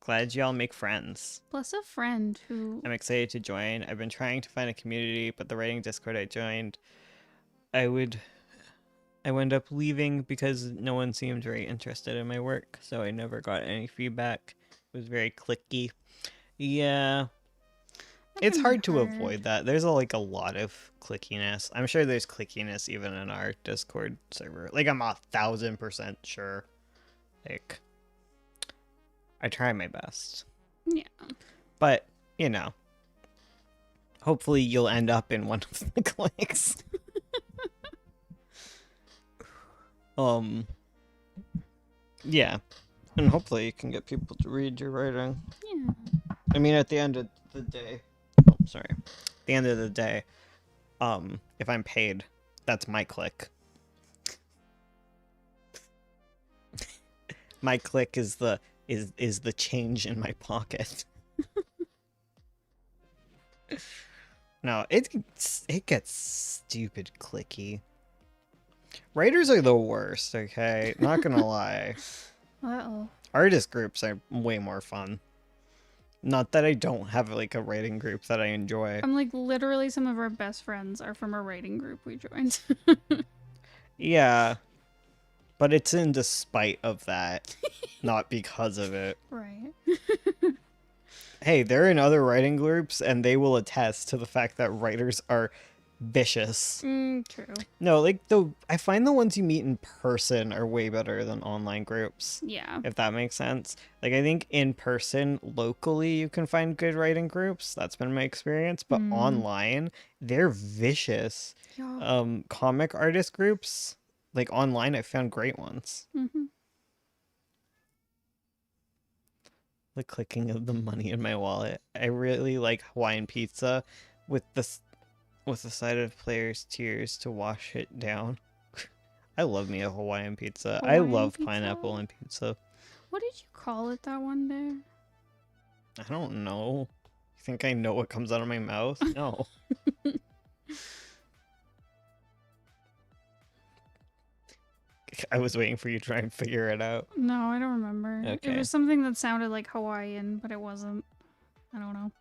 Glad y'all make friends. Plus a friend who... I'm excited to join. I've been trying to find a community, but the writing Discord I joined, I wound up leaving because no one seemed very interested in my work, so I never got any feedback. It was very clicky. Yeah. It's hard to avoid that. There's a lot of clickiness. I'm sure there's clickiness even in our Discord server. Like, I'm 1,000% sure. Like, I try my best. Yeah. But, hopefully you'll end up in one of the clicks. Yeah. And hopefully you can get people to read your writing. Yeah. I mean, at the end of the day... Oh, sorry. At the end of the day, if I'm paid, that's my click. My click is the change in my pocket. No, it gets stupid clicky. Writers are the worst, okay? Not gonna lie. Uh-oh. Artist groups are way more fun. Not that I don't have a writing group that I enjoy. I'm literally some of our best friends are from a writing group we joined. Yeah. But it's in despite of that, not because of it. Right. Hey, they're in other writing groups, and they will attest to the fact that writers are vicious. True. No, I find the ones you meet in person are way better than online groups. Yeah. If that makes sense. I think in person, locally, you can find good writing groups. That's been my experience. But online, they're vicious. Yeah. Comic artist groups, online, I found great ones. Mm-hmm. The clicking of the money in my wallet. I really like Hawaiian pizza with the side of players' tears to wash it down. I love me a Hawaiian pizza. I love pineapple and pizza. What did you call it that one day? I don't know. You think I know what comes out of my mouth? No. I was waiting for you to try and figure it out. No, I don't remember. Okay. It was something that sounded like Hawaiian, but it wasn't. I don't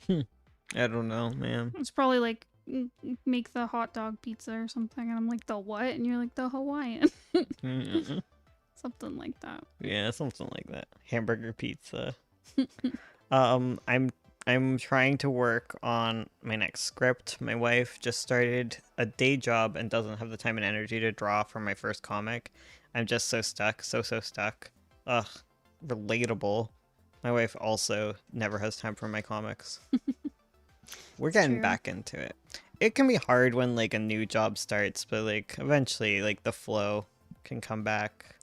know. I don't know, man. It's probably like make the hot dog pizza or something, and I'm like, the what? And you're like, the Hawaiian. Something like that. Yeah, something like that. Hamburger pizza. I'm trying to work on my next script. My wife just started a day job and doesn't have the time and energy to draw for my first comic. I'm just so stuck, so stuck. Ugh, relatable. My wife also never has time for my comics. We're getting back into it. It can be hard when a new job starts, but eventually the flow can come back.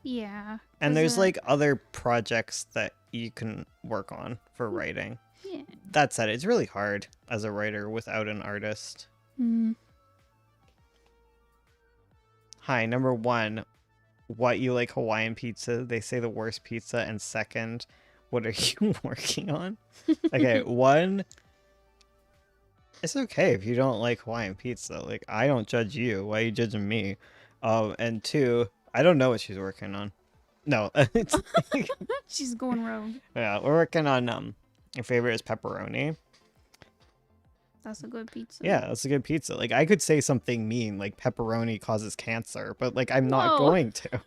Yeah. And there's other projects that you can work on for writing. Yeah. That said, it's really hard as a writer without an artist. Hi, number one, what you like Hawaiian pizza? They say the worst pizza. And second, what are you working on? Okay, one, it's okay if you don't like Hawaiian pizza. I don't judge you. Why are you judging me? And two, I don't know what she's working on. No, it's she's going rogue. Yeah, we're working on your favorite is pepperoni. That's a good pizza. Yeah, that's a good pizza. I could say something mean like pepperoni causes cancer, but I'm not going to.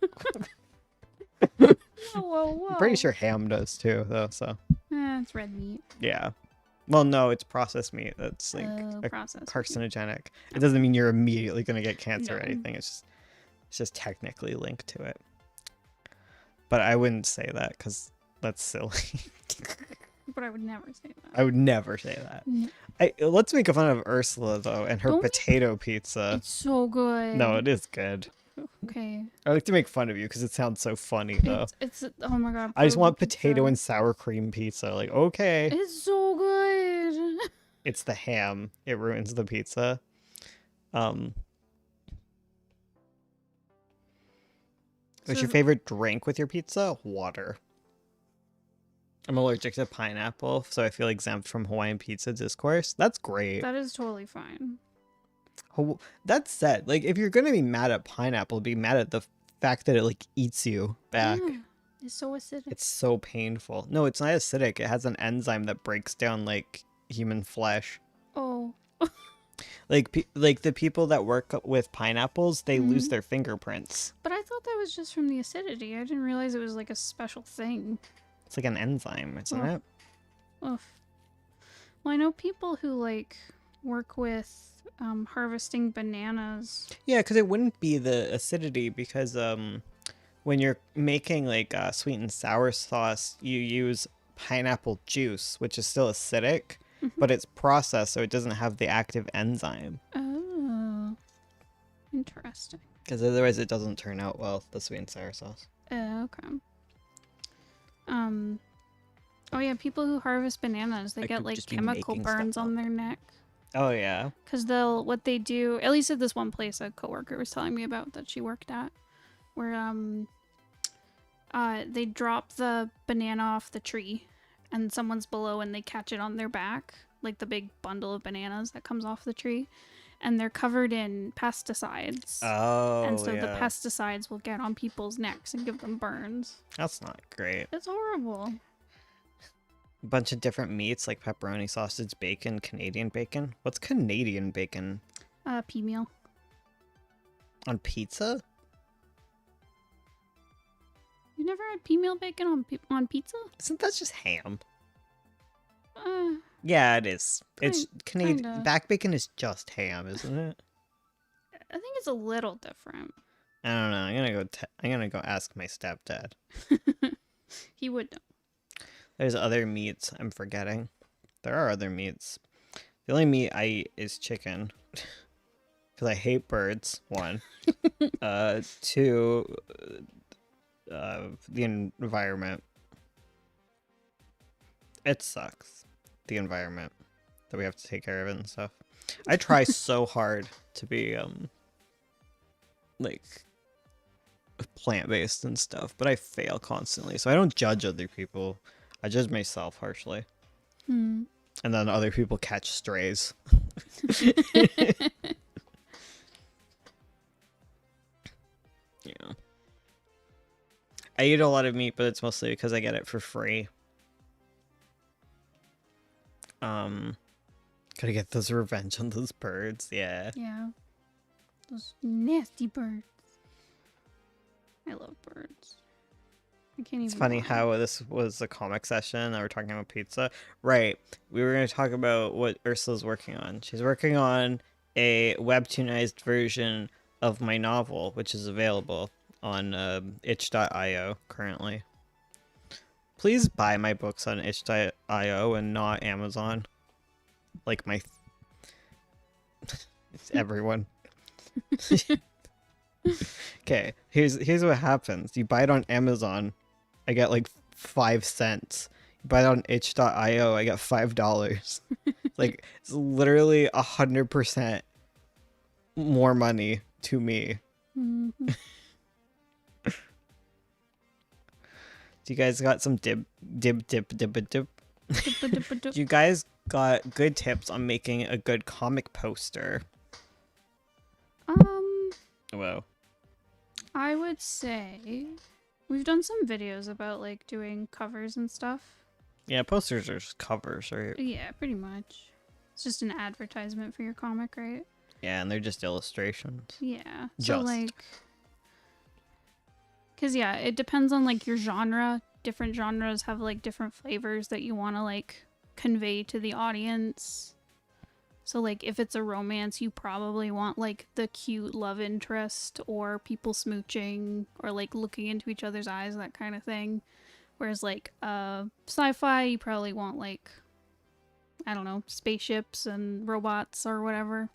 Whoa. I'm pretty sure ham does too, though. So. It's red meat. Yeah. Well, no, it's processed meat. That's carcinogenic. It doesn't mean you're immediately going to get cancer or anything. It's just technically linked to it. But I wouldn't say that because that's silly. But I would never say that. I would never say that. No. Let's make fun of Ursula, though, and her potato pizza. It's so good. No, it is good. Okay. I like to make fun of you because it sounds so funny, though. It's oh my god. I just want potato and sour cream pizza. Okay. It's so good. It's the ham. It ruins the pizza. What's your favorite drink with your pizza? Water. I'm allergic to pineapple, so I feel exempt from Hawaiian pizza discourse. That's great. That is totally fine. That said, like if you're gonna be mad at pineapple, be mad at the fact that it like eats you back. Yeah, it's so acidic. It's so painful. No, it's not acidic. It has an enzyme that breaks down like human flesh. Oh. Like the people that work with pineapples, they lose their fingerprints. But I thought that was just from the acidity. I didn't realize it was like a special thing. It's like an enzyme, isn't it? Oof. Well, I know people who like work with harvesting bananas. Yeah, because it wouldn't be the acidity because when you're making like sweet and sour sauce, you use pineapple juice, which is still acidic, but it's processed so it doesn't have the active enzyme. Oh, interesting. Because otherwise it doesn't turn out well, the sweet and sour sauce. Okay. Oh yeah, people who harvest bananas, they get like chemical burns on their neck. Oh yeah. Because what they do, at least at this one place a coworker was telling me about that she worked at, where they drop the banana off the tree and someone's below and they catch it on their back, like the big bundle of bananas that comes off the tree, and they're covered in pesticides. Oh, and so the pesticides will get on people's necks and give them burns. That's not great. It's horrible. A bunch of different meats like pepperoni, sausage, bacon, Canadian bacon. What's Canadian bacon? Pea meal. On pizza? You never had pea meal bacon on pizza? Isn't that just ham? Uh, Yeah, it is. It's Canadian. kinda. Back bacon is just ham, isn't it? I think it's a little different. I don't know. I'm gonna go ask my stepdad. He would know. There's other meats I'm forgetting. There are other meats. The only meat I eat is chicken. Because I hate birds, one. Two, the environment. It sucks. The environment. That we have to take care of it and stuff. I try so hard to be, like, plant-based and stuff, but I fail constantly. So I don't judge other people. I judge myself harshly. And then other people catch strays. Yeah. I eat a lot of meat, but it's mostly because I get it for free. Gotta get those revenge on those birds, yeah. Yeah. Those nasty birds. I love birds. I can't even. It's funny how this was a comic session and we're talking about pizza. Right. We were going to talk about what Ursula's working on. She's working on a webtoonized version of my novel, which is available on itch.io currently. Please buy my books on itch.io and not Amazon. Like my... It's everyone. Okay, here's what happens. You buy it on Amazon, I get like 5 cents. You buy it on itch.io, I get $5. Like, it's literally 100% more money to me. Mm-hmm. Do you guys got some dip? Do you guys got good tips on making a good comic poster? Whoa. I would say we've done some videos about like doing covers and stuff. Yeah, posters are just covers, right? Yeah, pretty much. It's just an advertisement for your comic, right? Yeah, and they're just illustrations. Yeah. So Just. like, cause yeah, it depends on like your genre. Different genres have like different flavors that you want to like convey to the audience. So like if it's a romance, you probably want like the cute love interest or people smooching or like looking into each other's eyes, that kind of thing. Whereas like sci-fi, you probably want like, I don't know, spaceships and robots or whatever.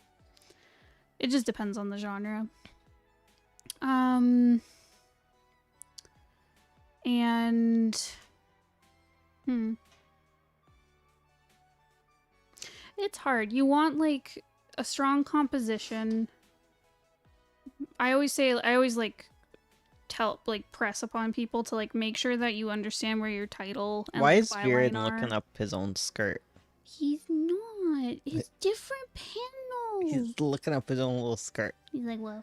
It just depends on the genre. It's hard. You want like a strong composition. I always like press upon people to like make sure that you understand where your title and Why like is Spirit byline are. looking up his own skirt? He's not. It's different panels. He's looking up his own little skirt. He's like, well.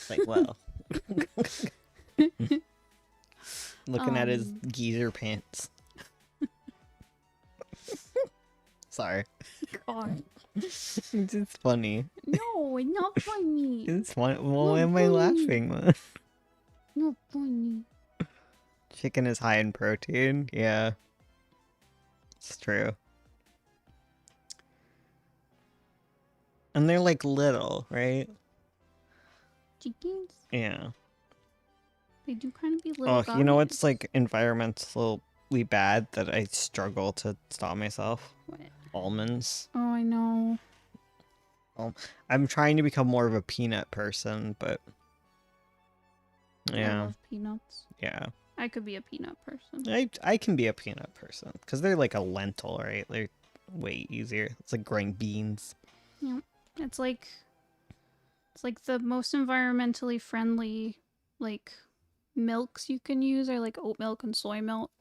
Like, well. Looking at his geezer pants. Sorry. God. It's just funny. No, it's not funny. It's funny. Well, why am I laughing? Not funny. Chicken is high in protein. Yeah. It's true. And they're like little, right? Chickens? Yeah. They do kind of be little. Oh, you know what's like environmentally bad that I struggle to stop myself? What? Almonds. Oh, I know. I'm trying to become more of a peanut person, but I yeah, love peanuts. yeah. I could be a peanut person. I can be a peanut person because they're like a lentil, right? They're way easier. It's like growing beans. Yeah. It's like the most environmentally friendly like milks you can use are like oat milk and soy milk.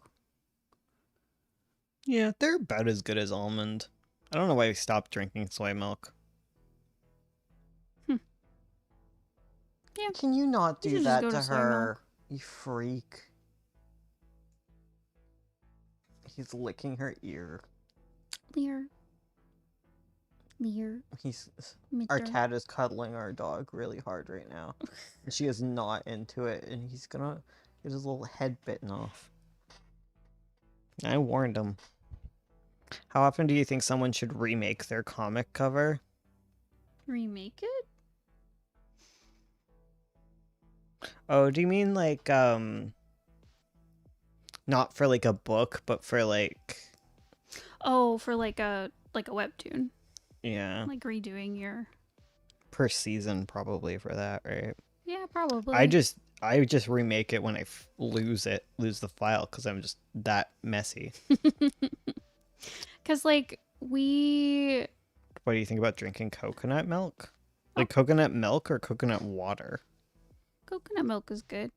Yeah, they're about as good as almond. I don't know why we stopped drinking soy milk. Yeah. Can you not You do should just that go to to soy her? milk. You freak. He's licking her ear. Lear. Our cat is cuddling our dog really hard right now. And she is not into it, and he's gonna get his little head bitten off. I warned him. How often do you think someone should remake their comic cover? Remake it? Oh, do you mean like not for like a book, but for like Oh, for like a webtoon. yeah, Like redoing your per season probably for that, right? Yeah, probably. I just remake it when I lose the file because I'm just that messy. Cuz like What do you think about drinking coconut milk? Like coconut milk or coconut water? coconut milk is good.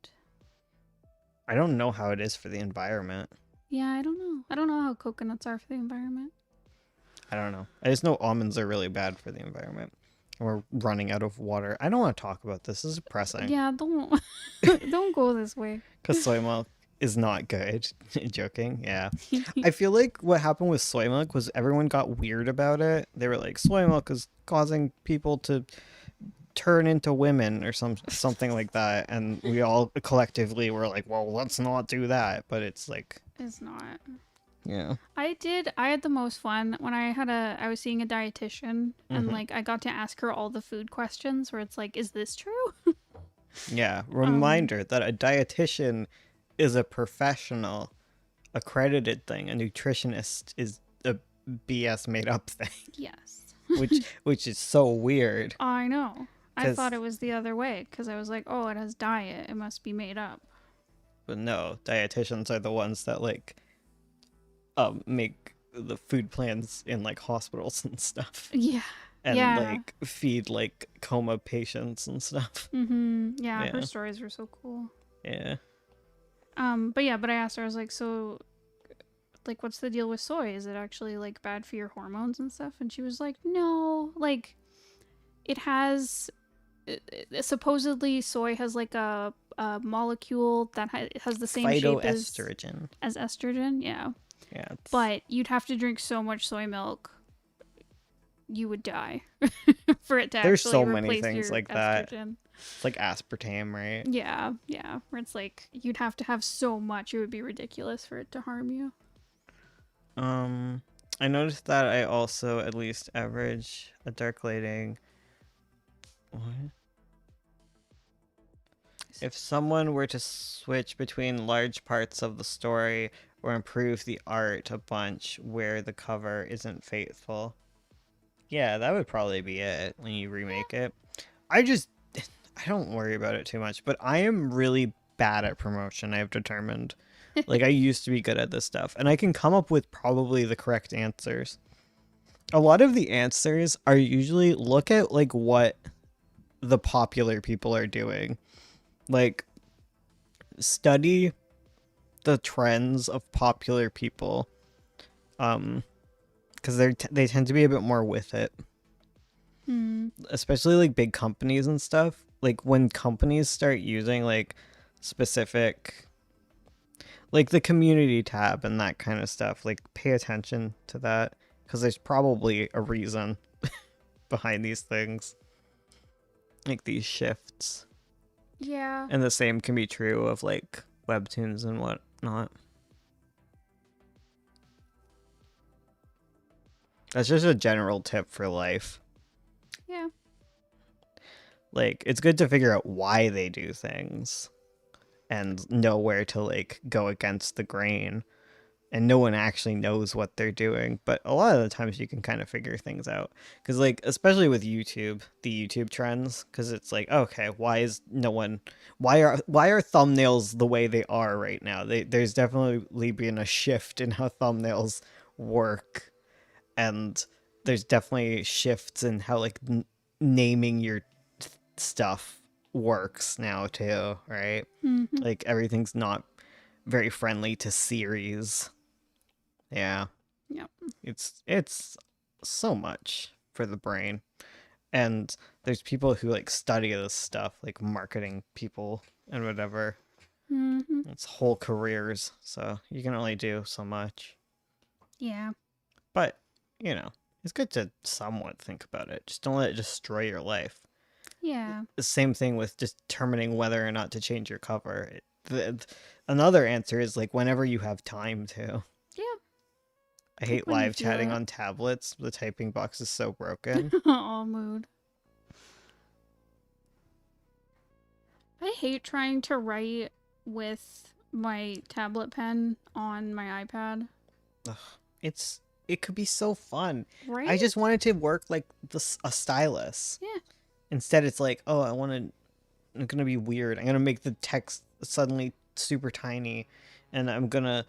I don't know how it is for the environment. Yeah, I don't know. I don't know how coconuts are for the environment. I don't know. I just know almonds are really bad for the environment. We're running out of water. I don't want to talk about this. This is depressing. Yeah, don't don't go this way. Because soy milk is not good. Joking. Yeah. I feel like what happened with soy milk was everyone got weird about it. They were like, soy milk is causing people to turn into women or something like that. And we all collectively were like, well, let's not do that. But it's like... It's not. Yeah. I had the most fun when I was seeing a dietitian and like I got to ask her all the food questions where it's like, is this true? Yeah. Reminder that a dietitian is a professional accredited thing. A nutritionist is a BS made up thing. Yes. which is so weird. I know. I thought it was the other way because I was like, oh, it has diet. It must be made up. But no, dietitians are the ones that like make the food plans in like hospitals and stuff. Yeah. And yeah. like feed like coma patients and stuff. Mm-hmm. Yeah, her stories were so cool. Yeah. But I asked her, I was like, so like what's the deal with soy? Is it actually like bad for your hormones and stuff? And she was like, no, like it has supposedly soy has like a molecule that has the same shape as estrogen. Yeah. Yeah. But you'd have to drink so much soy milk, you would die for it to There's actually so replace many things your like estrogen. that. It's like aspartame, right? Yeah, yeah. Where it's like you'd have to have so much, it would be ridiculous for it to harm you. I noticed that I also at least average a dark lighting. What? If someone were to switch between large parts of the story or improve the art a bunch where the cover isn't faithful. Yeah, that would probably be it when you remake it. I don't worry about it too much, but I am really bad at promotion, I've determined. Like, I used to be good at this stuff, and I can come up with probably the correct answers. A lot of the answers are usually look at, like, what the popular people are doing. Like, study the trends of popular people, because they tend to be a bit more with it, especially like big companies and stuff. Like when companies start using like specific, like the community tab and that kind of stuff, like pay attention to that, because there's probably a reason behind these things, like these shifts. Yeah. And the same can be true of like webtoons and whatnot. That's just a general tip for life. Yeah. Like, it's good to figure out why they do things and know where to like go against the grain. And no one actually knows what they're doing, but a lot of the times you can kind of figure things out. Because like, especially with YouTube, the YouTube trends, because it's like, okay, why are thumbnails the way they are right now? There's definitely been a shift in how thumbnails work, and there's definitely shifts in how like naming your stuff works now too, right? Like everything's not very friendly to series. Yeah. Yep. It's so much for the brain. And there's people who like study this stuff, like marketing people and whatever. It's whole careers, so you can only do so much. Yeah. But, it's good to somewhat think about it. Just don't let it destroy your life. Yeah. The same thing with determining whether or not to change your cover. Another answer is like whenever you have time to. Yeah. I hate when you live feel chatting it. on tablets. The typing box is so broken. All mood. I hate trying to write with my tablet pen on my iPad. Ugh, it could be so fun. Right? I just wanted to work like a stylus. Yeah. Instead, it's like, oh, I'm gonna be weird. I'm gonna make the text suddenly super tiny, and I'm gonna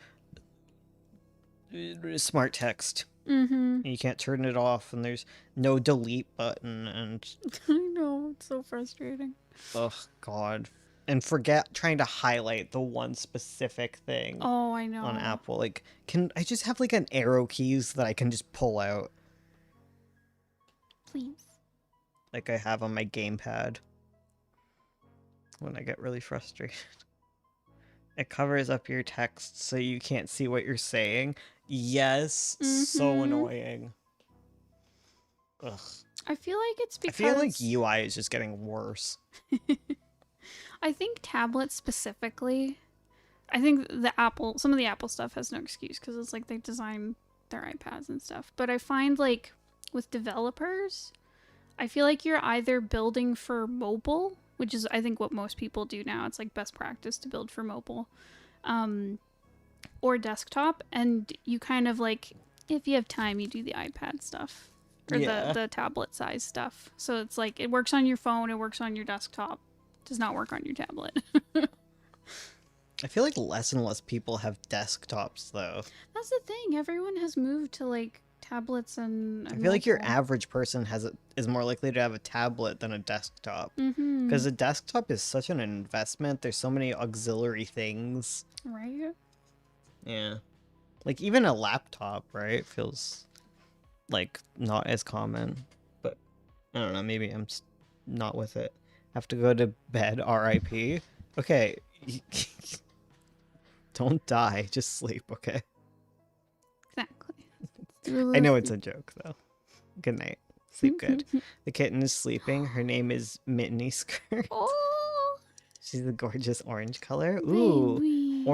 smart text. Mm-hmm. You can't turn it off, and there's no delete button, and I know, it's so frustrating. oh god. And forget trying to highlight the one specific thing Oh, I know. on Apple. Like, can I just have like an arrow keys that I can just pull out, Please. like I have on my gamepad when I get really frustrated? It covers up your text so you can't see what you're saying. Yes, so annoying. Ugh. I feel like it's I because feel like UI is just getting worse. I think tablets specifically. I think some of the Apple stuff has no excuse because it's like they design their iPads and stuff. But I find like with developers, I feel like you're either building for mobile, which is I think what most people do now. It's like best practice to build for mobile, or desktop, and you kind of like if you have time, you do the iPad stuff or the tablet size stuff. So it's like it works on your phone, it works on your desktop. Does not work on your tablet. I feel like less and less people have desktops though. That's the thing. Everyone has moved to like tablets and I feel like your mobile. average person is more likely to have a tablet than a desktop. Because a desktop is such an investment. There's so many auxiliary things. Right? Yeah. Like even a laptop, right? Feels like not as common. But I don't know, maybe I'm not with it. Have to go to bed, RIP. Okay. Don't die, just sleep, okay? Exactly. I know it's a joke though. Good night. Sleep good. The kitten is sleeping. Her name is Mini Skirt. Oh, She's a gorgeous orange color. Ooh. baby.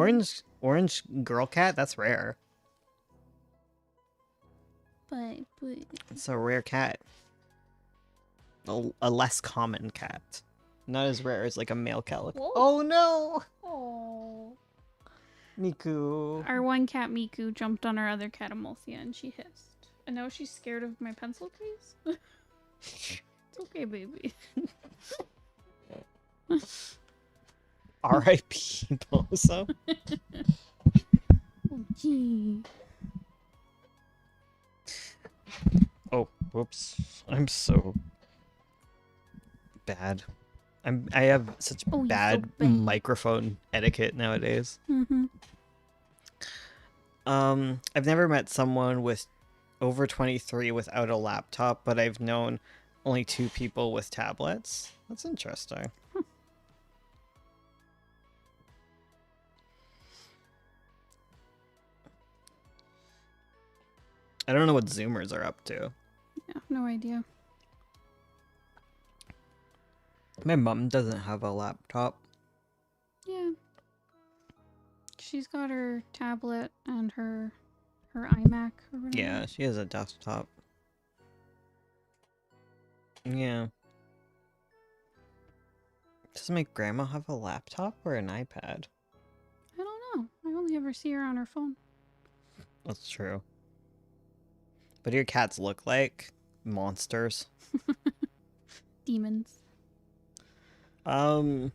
Orange girl cat? That's rare. But It's a rare cat. A less common cat. Not as rare as like a male calico. Whoa. Oh no! oh. Miku. Our one cat Miku jumped on our other cat Amalthea and she hissed. And now she's scared of my pencil case. It's okay, baby. R.I.P. Bozo. Oh, gee. Oh, whoops. I'm so bad. I have such Oh, you feel bad bad. microphone etiquette nowadays. Mm-hmm. I've never met someone with over 23 without a laptop, but I've known only 2 people with tablets. That's interesting. I don't know what Zoomers are up to. Yeah, no idea. My mom doesn't have a laptop. Yeah. She's got her tablet and her iMac or whatever. Yeah, she has a desktop. Yeah. Does my grandma have a laptop or an iPad? I don't know. I only ever see her on her phone. That's true. What do your cats look like? Monsters. Demons. Can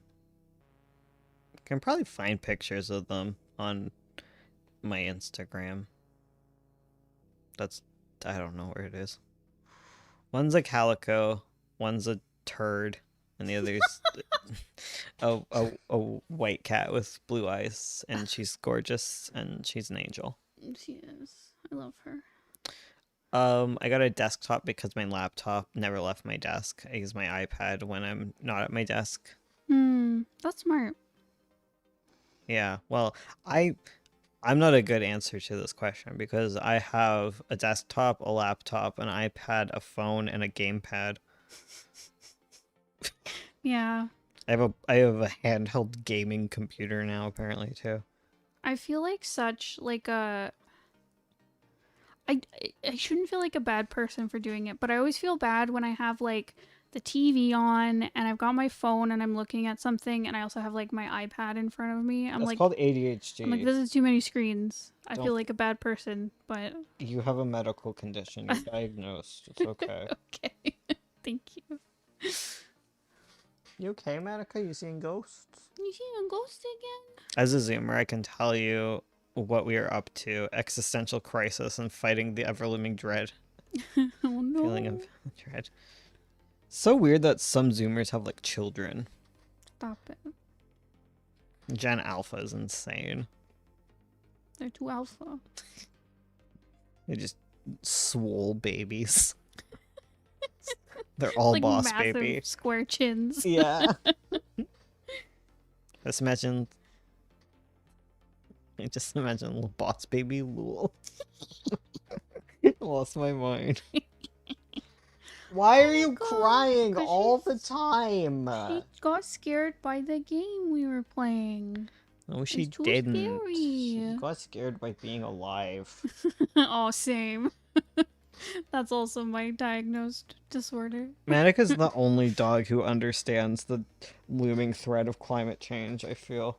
probably find pictures of them on my Instagram. I don't know where it is. One's a calico, one's a turd, and the other's a white cat with blue eyes, and she's gorgeous, and she's an angel. She is. I love her. I got a desktop because my laptop never left my desk. I use my iPad when I'm not at my desk. That's smart. Yeah, well, I'm not a good answer to this question because I have a desktop, a laptop, an iPad, a phone, and a gamepad. Yeah. I have a handheld gaming computer now apparently too. I feel like such like a I shouldn't feel like a bad person for doing it, but I always feel bad when I have like the TV on and I've got my phone and I'm looking at something and I also have like my iPad in front of me. That's called ADHD. I'm like, this is too many screens. I Don't- feel like a bad person, but You have a medical condition. You're diagnosed. It's okay. okay. Thank you. You okay, Manica? You seeing ghosts? You see a ghost again? As a Zoomer, I can tell you what we are up to. Existential crisis and fighting the ever-looming dread. Oh no. Feeling of dread. So weird that some Zoomers have like children. Stop it. Gen Alpha is insane. They're too alpha. They just swole babies. They're all like boss massive baby. square chins. Yeah. Just imagine little boss baby Lul. Lost my mind. Why are you God, crying 'cause all the time? She got scared by the game we were playing. No, she It's too didn't. scary. She got scared by being alive. Oh, same. That's also my diagnosed disorder. Manica's the only dog who understands the looming threat of climate change, I feel.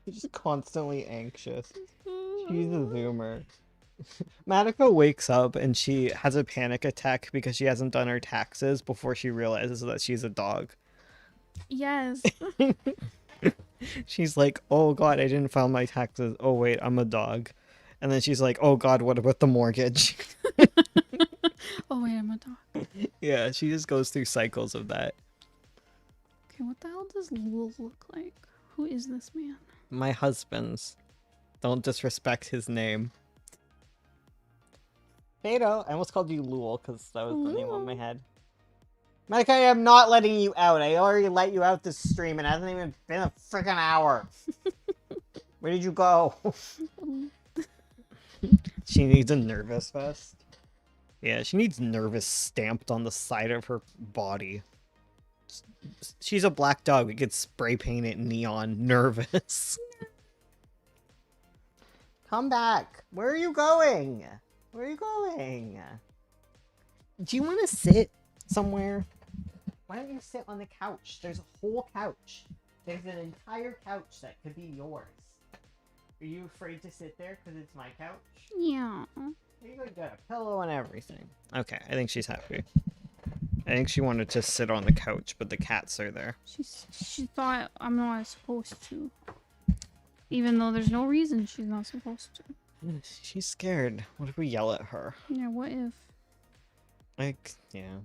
She's just constantly anxious. She's a Zoomer. Madoka wakes up and she has a panic attack because she hasn't done her taxes before she realizes that she's a dog. Yes. She's like, oh god, I didn't file my taxes. Oh wait, I'm a dog. And then she's like, oh god, what about the mortgage? Oh wait, I'm a dog. Yeah, she just goes through cycles of that. Okay, what the hell does Lul look like? Who is this man? My husband's. Don't disrespect his name. Beto, I almost called you Lul because that was the name on my head. Mike, I am not letting you out. I already let you out this stream and it hasn't even been a freaking hour. Where did you go? She needs a nervous vest. Yeah, she needs nervous stamped on the side of her body. She's a black dog. We could spray paint it neon nervous. Come back. Where are you going? Where are you going? Do you want to sit somewhere? Why don't you sit on the couch? There's a whole couch. There's an entire couch that could be yours. Are you afraid to sit there because it's my couch? Yeah. You got a pillow and everything. Okay, I think she's happy. I think she wanted to sit on the couch, but the cats are there. She thought I'm not supposed to. Even though there's no reason she's not supposed to. She's scared. What if we yell at her? Yeah, what if? Like, yeah.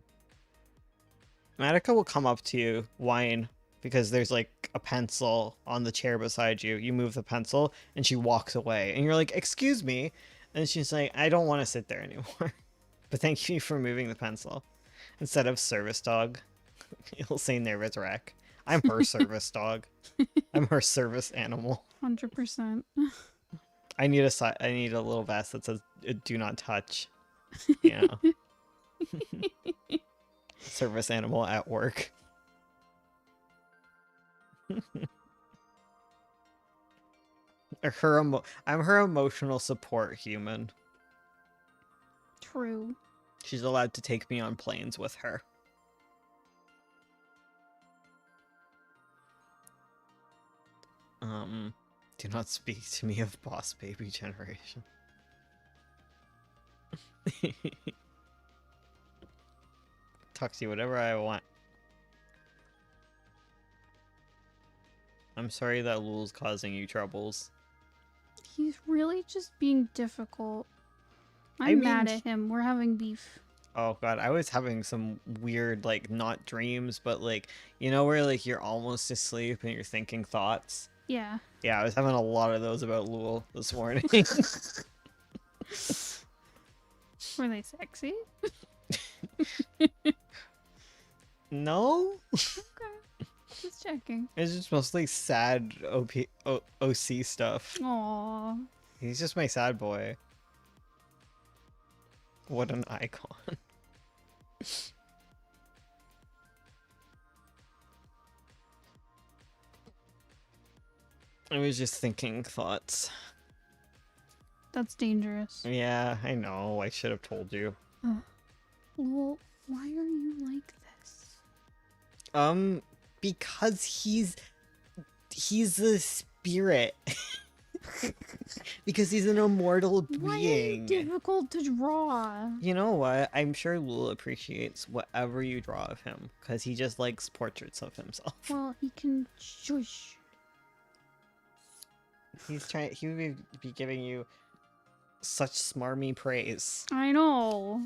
Madoka will come up to you, whine, because there's like a pencil on the chair beside you. You move the pencil, and she walks away. And you're like, excuse me. And she's like, I don't want to sit there anymore. But thank you for moving the pencil. Instead of service dog, you'll say nervous wreck. I'm her service dog. I'm her service animal. 100%. I need a little vest that says "Do not touch." You know, service animal at work. I'm her emotional support human. True. She's allowed to take me on planes with her. Do not speak to me of boss baby generation. Talk to you whatever I want. I'm sorry that Lul's causing you troubles. He's really just being difficult. I'm mad at him. We're having beef. Oh god, I was having some weird, like, not dreams, but like, you know where like you're almost asleep and you're thinking thoughts? Yeah. Yeah, I was having a lot of those about Lul this morning. Were they sexy? No? Okay. Just checking. It's just mostly sad OC stuff. Aww. He's just my sad boy. What an icon. I was just thinking thoughts. That's dangerous. Yeah, I know. I should have told you. Well, why are you like this? Because he's a spirit. Because he's an immortal being. Why are you difficult to draw? You know what? I'm sure Lul appreciates whatever you draw of him, because he just likes portraits of himself. Well, he can shush. He would be giving you such smarmy praise. I know.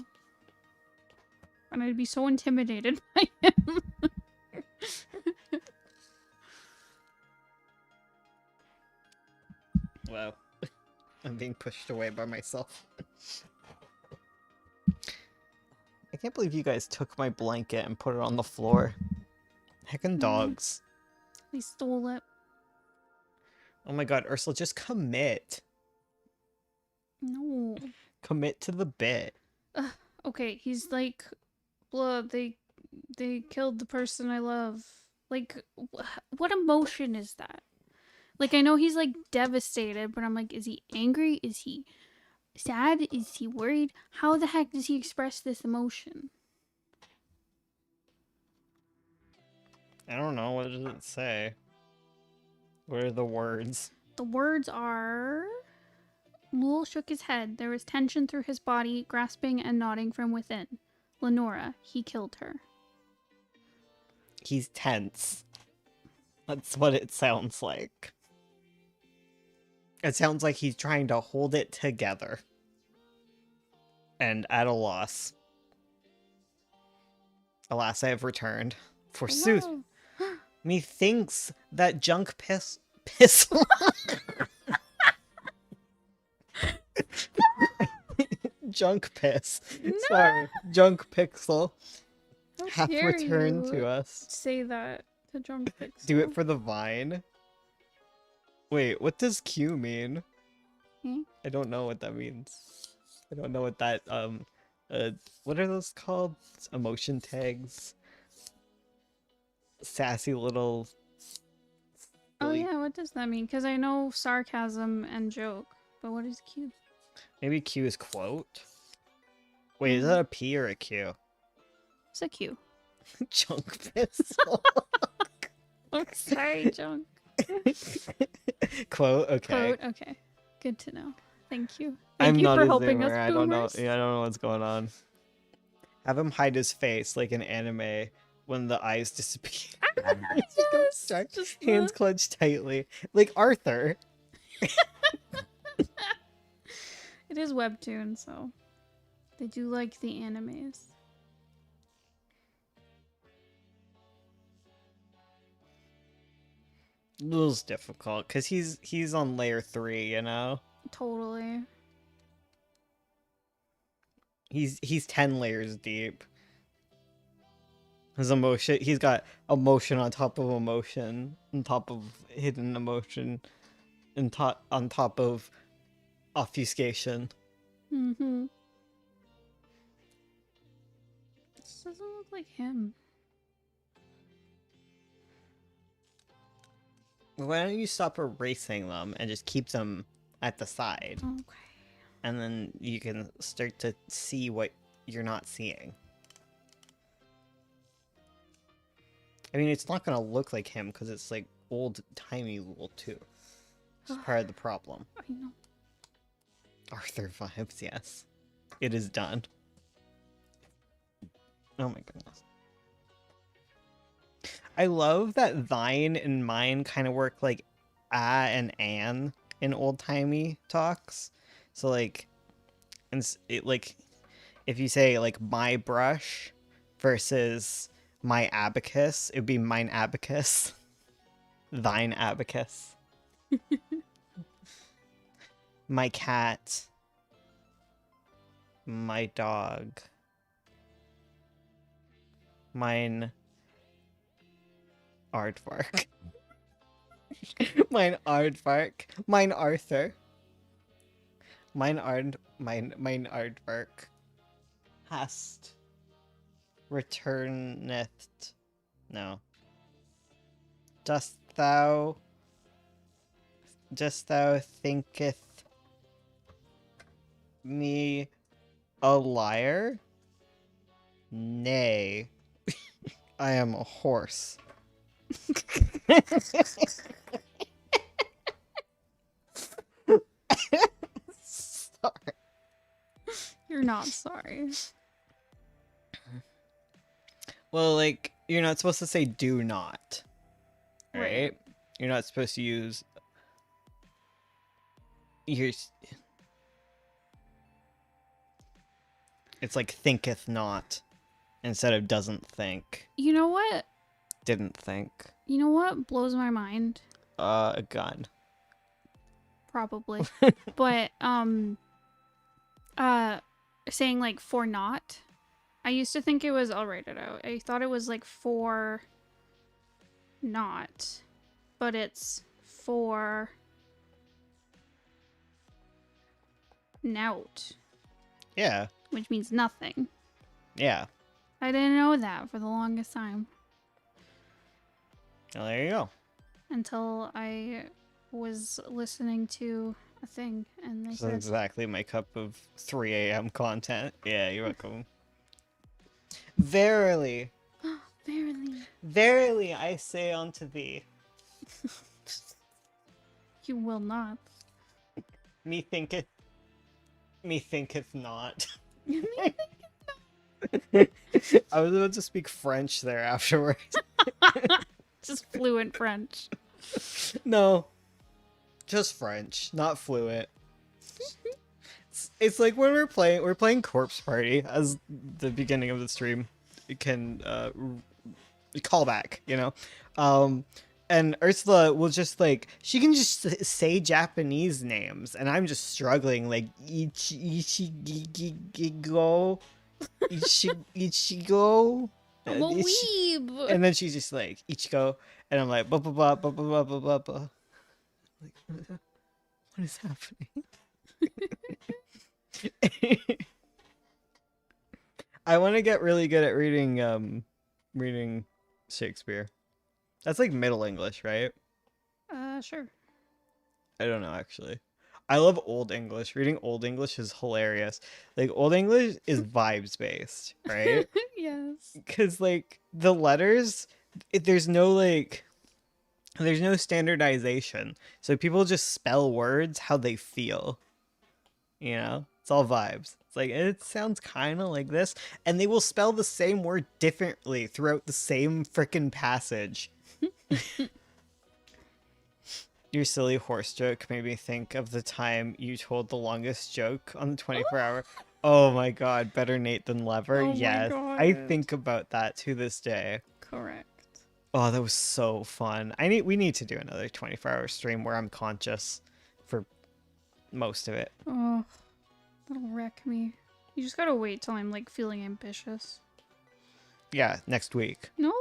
And I'd be so intimidated by him. Wow. I'm being pushed away by myself. I can't believe you guys took my blanket and put it on the floor. Heckin' dogs. They stole it. Oh my god, Ursula, just commit. No. Commit to the bit. Okay, he's like, blah, they killed the person I love. Like, what emotion is that? Like, I know he's like devastated, but I'm like, is he angry? Is he sad? Is he worried? How the heck does he express this emotion? I don't know. What does it say? What are the words? The words are... Lul shook his head. There was tension through his body, grasping and nodding from within. Lenora, he killed her. He's tense. That's what it sounds like. It sounds like he's trying to hold it together. And at a loss. Alas, I have returned. Forsooth, methinks that junk pistol... junk piss. No! Sorry. Junk pixel. How Hath returned to us. Say that to Junk Pixel. Do it for the vine. Wait, what does Q mean? Hmm? I don't know what that means. I don't know what that what are those called? Emotion tags. Sassy little. Oh yeah, what does that mean? Because I know sarcasm and joke, but what is Q? Maybe Q is quote. Wait, is that a P or a Q? It's a Q. Junk pistol. Oh, sorry, Junk. Quote. Okay. Quote. Okay. Good to know. Thank you. I'm Thank you not for a helping zoomer. us. I don't know. Boomers. Yeah, I don't know what's going on. Have him hide his face like an anime when the eyes disappear. Just Hands clenched tightly, like Arthur. It is Webtoon, so they do like the animes. It was difficult because he's on layer 3, you know. Totally. He's 10 layers deep. His emotion, he's got emotion on top of emotion, on top of hidden emotion, and on top of obfuscation. Mm-hmm. This doesn't look like him. Why don't you stop erasing them and just keep them at the side? Okay. And then you can start to see what you're not seeing. I mean, it's not gonna look like him because it's like old-timey Lul too. It's part of the problem. I know. Arthur vibes, yes. It is done. Oh my goodness. I love that thine and mine kind of work like and an in old-timey talks. So like, like, if you say like my brush versus my abacus, it would be mine abacus. Thine abacus. My cat. My dog. Mine aardvark. Mine aardvark. Mine Arthur. Mine aardvark. Hast. Returneth. No. Dost thou thinketh me a liar? Nay. I am a horse. Sorry. You're not sorry. Well, like, you're not supposed to say do not. Right? Right. You're not supposed to use your... It's like thinketh not instead of doesn't think. You know what? Didn't think. You know what blows my mind? A gun. Probably. But saying like for not. I used to think it was, I'll write it out. I thought it was like for not, but it's for nout, Yeah. which means nothing. Yeah. I didn't know that for the longest time Well, there you go. until I was listening to a thing and they That's said, exactly my cup of 3 a.m. content. Yeah, you're welcome. Verily, verily, verily, I say unto thee, you will not. methinketh not. I was about to speak French there afterwards. Just fluent French. No, just French, not fluent. It's like when we're playing Corpse Party as the beginning of the stream. It can call back, you know. And Ursula will just like she can just say Japanese names, and I'm just struggling like Ichigo, Ichigo. I'm a weeb. And then she's just like Ichigo, and I'm like blah blah blah blah blah blah blah blah. Like, what is happening? I want to get really good at reading Shakespeare. That's like Middle English, right? Sure. I don't know actually. I love Old English. Reading Old English is hilarious. Like Old English is vibes based, right? Yes. Cuz like the letters there's no standardization. So people just spell words how they feel. You know? It's all vibes. It's like it sounds kind of like this, and they will spell the same word differently throughout the same freaking passage. Your silly horse joke made me think of the time you told the longest joke on the 24-hour. Oh my god, better Nate than Lever. Oh my Yes, God. I think about that to this day. Correct. Oh, that was so fun. We need to do another 24-hour stream where I'm conscious for most of it. Oh, that'll wreck me. You just gotta wait till I'm like feeling ambitious. Yeah, next week. No.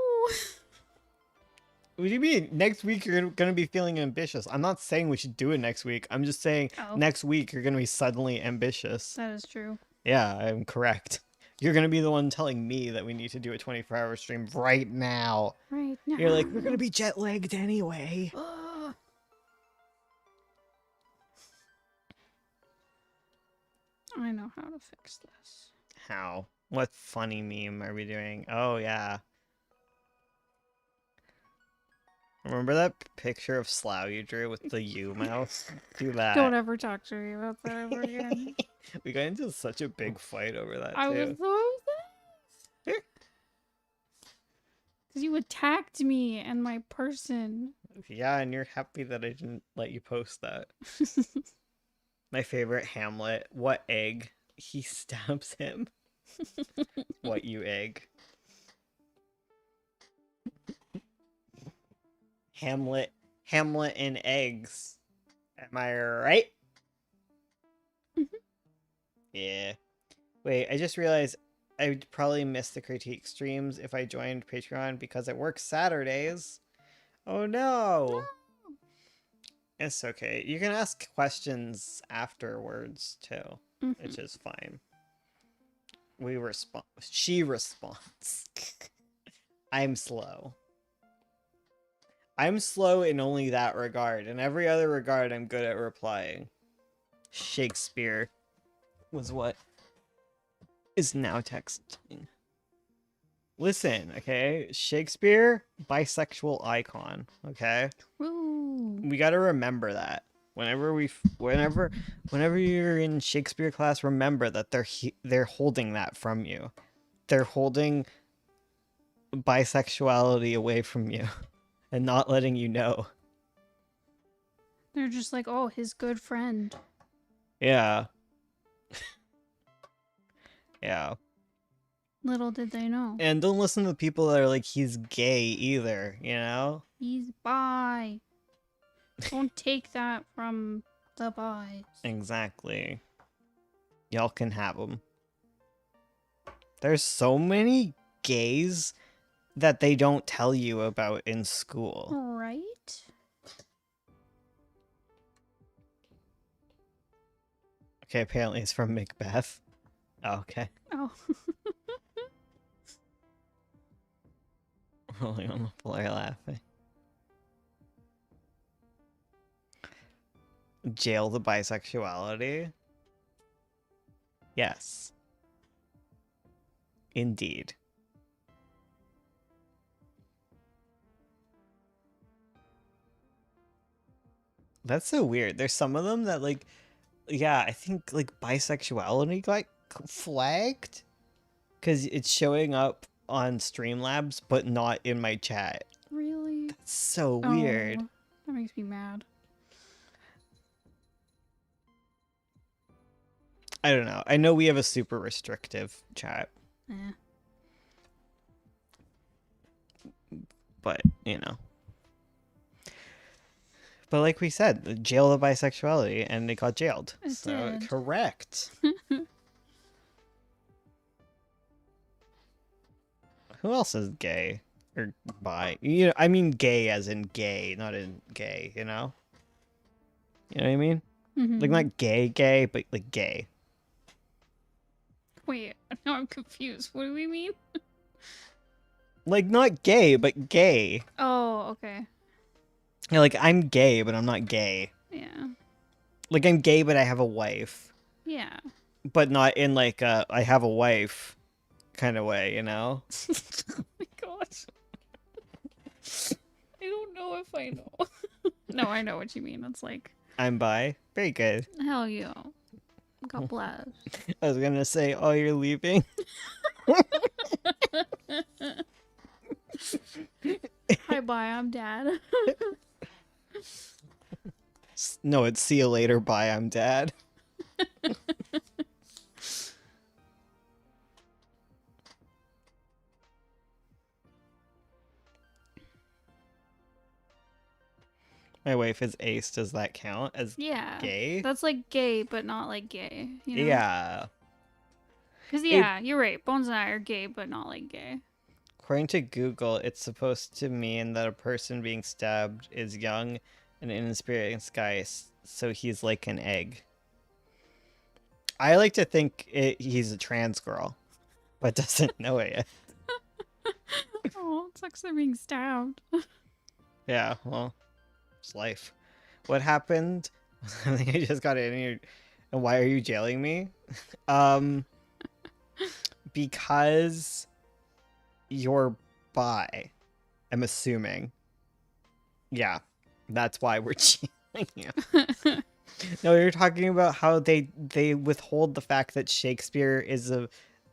What do you mean? Next week you're gonna be feeling ambitious. I'm not saying we should do it next week. I'm just saying Oh, next week you're gonna be suddenly ambitious. that is true. Yeah, I'm correct. You're gonna be the one telling me that we need to do a 24-hour stream right now. Right now. You're like, we're gonna be jet lagged anyway. Ugh. I know how to fix this. How? What funny meme are we doing? Oh yeah. Remember that picture of Slough you drew with the U mouse? Do that. Don't ever talk to me about that ever again. We got into such a big fight over that I was too. so upset. Because you attacked me and my person. Yeah, and you're happy that I didn't let you post that. My favorite Hamlet. What egg? He stabs him. What you egg? Hamlet and eggs. Am I right? Yeah. Wait, I just realized I would probably miss the critique streams if I joined Patreon because it works Saturdays. Oh no. It's okay. You can ask questions afterwards too, which is fine. We respond. She responds. I'm slow. I'm slow in only that regard. In every other regard, I'm good at replying. Shakespeare was what is now texting. Listen, okay? Shakespeare, bisexual icon, okay? Ooh. We got to remember that. Whenever you're in Shakespeare class, remember that they're holding that from you. They're holding bisexuality away from you and not letting you know. They're just like, oh, his good friend. Yeah. Yeah. Little did they know. And don't listen to the people that are like, he's gay either, you know? He's bi. Don't take that from the bis. Exactly. Y'all can have them. There's so many gays that they don't tell you about in school. Right? Okay, apparently it's from Macbeth. Oh, okay. Oh. Rolling on the floor laughing. Jail the bisexuality? Yes. Indeed. That's so weird. There's some of them that like, yeah, I think like bisexuality got flagged because it's showing up on Streamlabs, but not in my chat. Really? That's so weird. Oh, that makes me mad. I don't know. I know we have a super restrictive chat, Eh. but you know. But like we said, jail the bisexuality, and it got jailed. It So did. correct. Who else is gay or bi? You know, I mean gay as in gay, not in gay. You know. You know what I mean? Like not gay, but like gay. Wait, now I'm confused. What do we mean? Like not gay, but gay. Oh, okay. Yeah, like I'm gay, but I'm not gay. Yeah. Like I'm gay, but I have a wife. Yeah. But not in like a I have a wife kind of way, you know? Oh my gosh. I don't know if I know. No, I know what you mean. It's like, I'm bi. Very good. hell yeah. God bless. I was gonna say, oh, you're leaving. Hi, bye. I'm dad. No, it's see you later. Bye. I'm dad. My wife is ace. Does that count as Yeah. gay? That's like gay, but not like gay, you know? Yeah. Because, It yeah, you're right. Bones and I are gay, but not like gay. According to Google, it's supposed to mean that a person being stabbed is young and inexperienced guy, so he's like an egg. I like to think he's a trans girl, but doesn't know it yet. Oh, it sucks they're being stabbed. Yeah, well, it's life. What happened? I think I just got in here. And why are you jailing me? Um, because you're bi. I'm assuming. Yeah, that's why we're jailing you. No, you're talking about how they withhold the fact that Shakespeare is a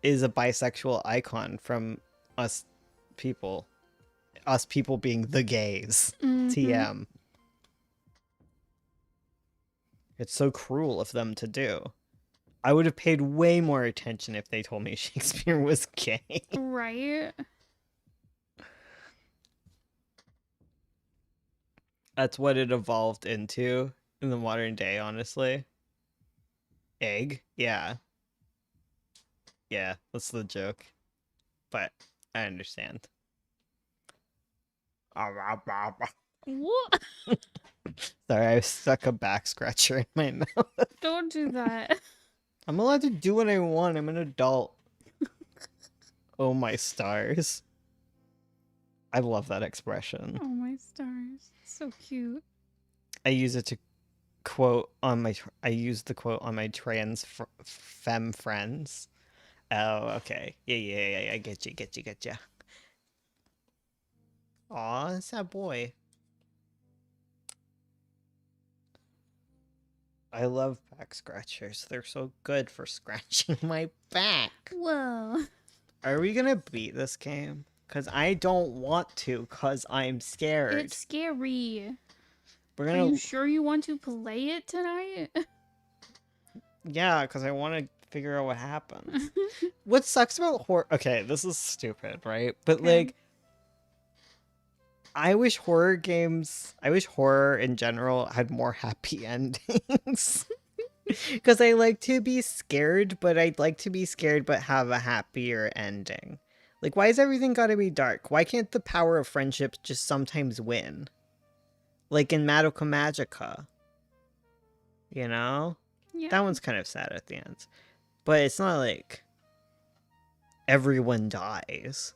bisexual icon from us people. Us people being the gays. Mm-hmm. TM. It's so cruel of them to do. I would have paid way more attention if they told me Shakespeare was gay. Right? That's what it evolved into in the modern day, honestly. Egg? Yeah. Yeah, that's the joke. But I understand. What? Sorry, I stuck a back scratcher in my mouth. Don't do that. I'm allowed to do what I want. I'm an adult. Oh my stars. I love that expression. Oh, my stars. So cute. I use it to quote on my I use the quote on my femme friends. Oh, okay. Yeah. I get you. Aw, it's that boy. I love back scratchers. They're so good for scratching my back. Whoa. Are we gonna beat this game? Cause I don't want to, cause I'm scared. It's scary. We're Are gonna. you sure you want to play it tonight? Yeah, cause I want to figure out what happens. What sucks about horror? Okay, this is stupid, right? But Okay. like, I wish horror in general had more happy endings. Because I like to be scared, but I'd like to be scared but have a happier ending. Like, why is everything gotta be dark? Why can't the power of friendship just sometimes win? Like in Madoka Magica. You know? Yeah. That one's kind of sad at the end. But it's not like everyone dies.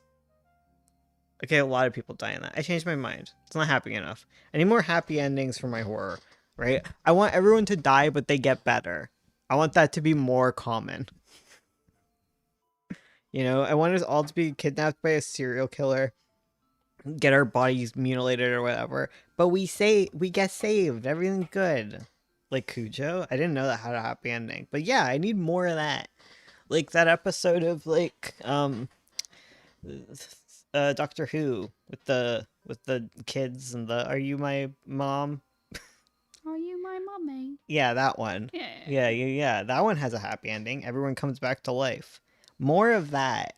Okay, a lot of people die in that. I changed my mind. It's not happy enough. I need more happy endings for my horror, right? I want everyone to die, but they get better. I want that to be more common. You know, I want us all to be kidnapped by a serial killer, get our bodies mutilated or whatever, but we get saved. Everything's good. Like Cujo, I didn't know that had a happy ending, but yeah, I need more of that. Like that episode of Doctor Who with the kids and the "Are you my mom?" Are you my mommy? Yeah, that one. Yeah. Yeah. That one has a happy ending. Everyone comes back to life. More of that.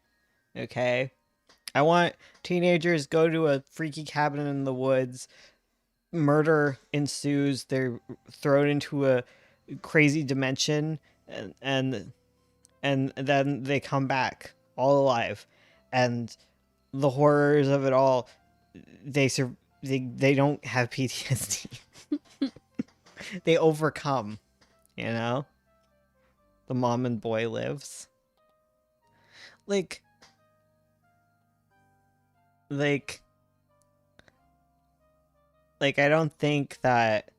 Okay. I want teenagers go to a freaky cabin in the woods. Murder ensues. They're thrown into a crazy dimension, and then they come back all alive, and the horrors of it all. They don't have PTSD. They overcome. You know, the mom and boy lives. Like I don't think that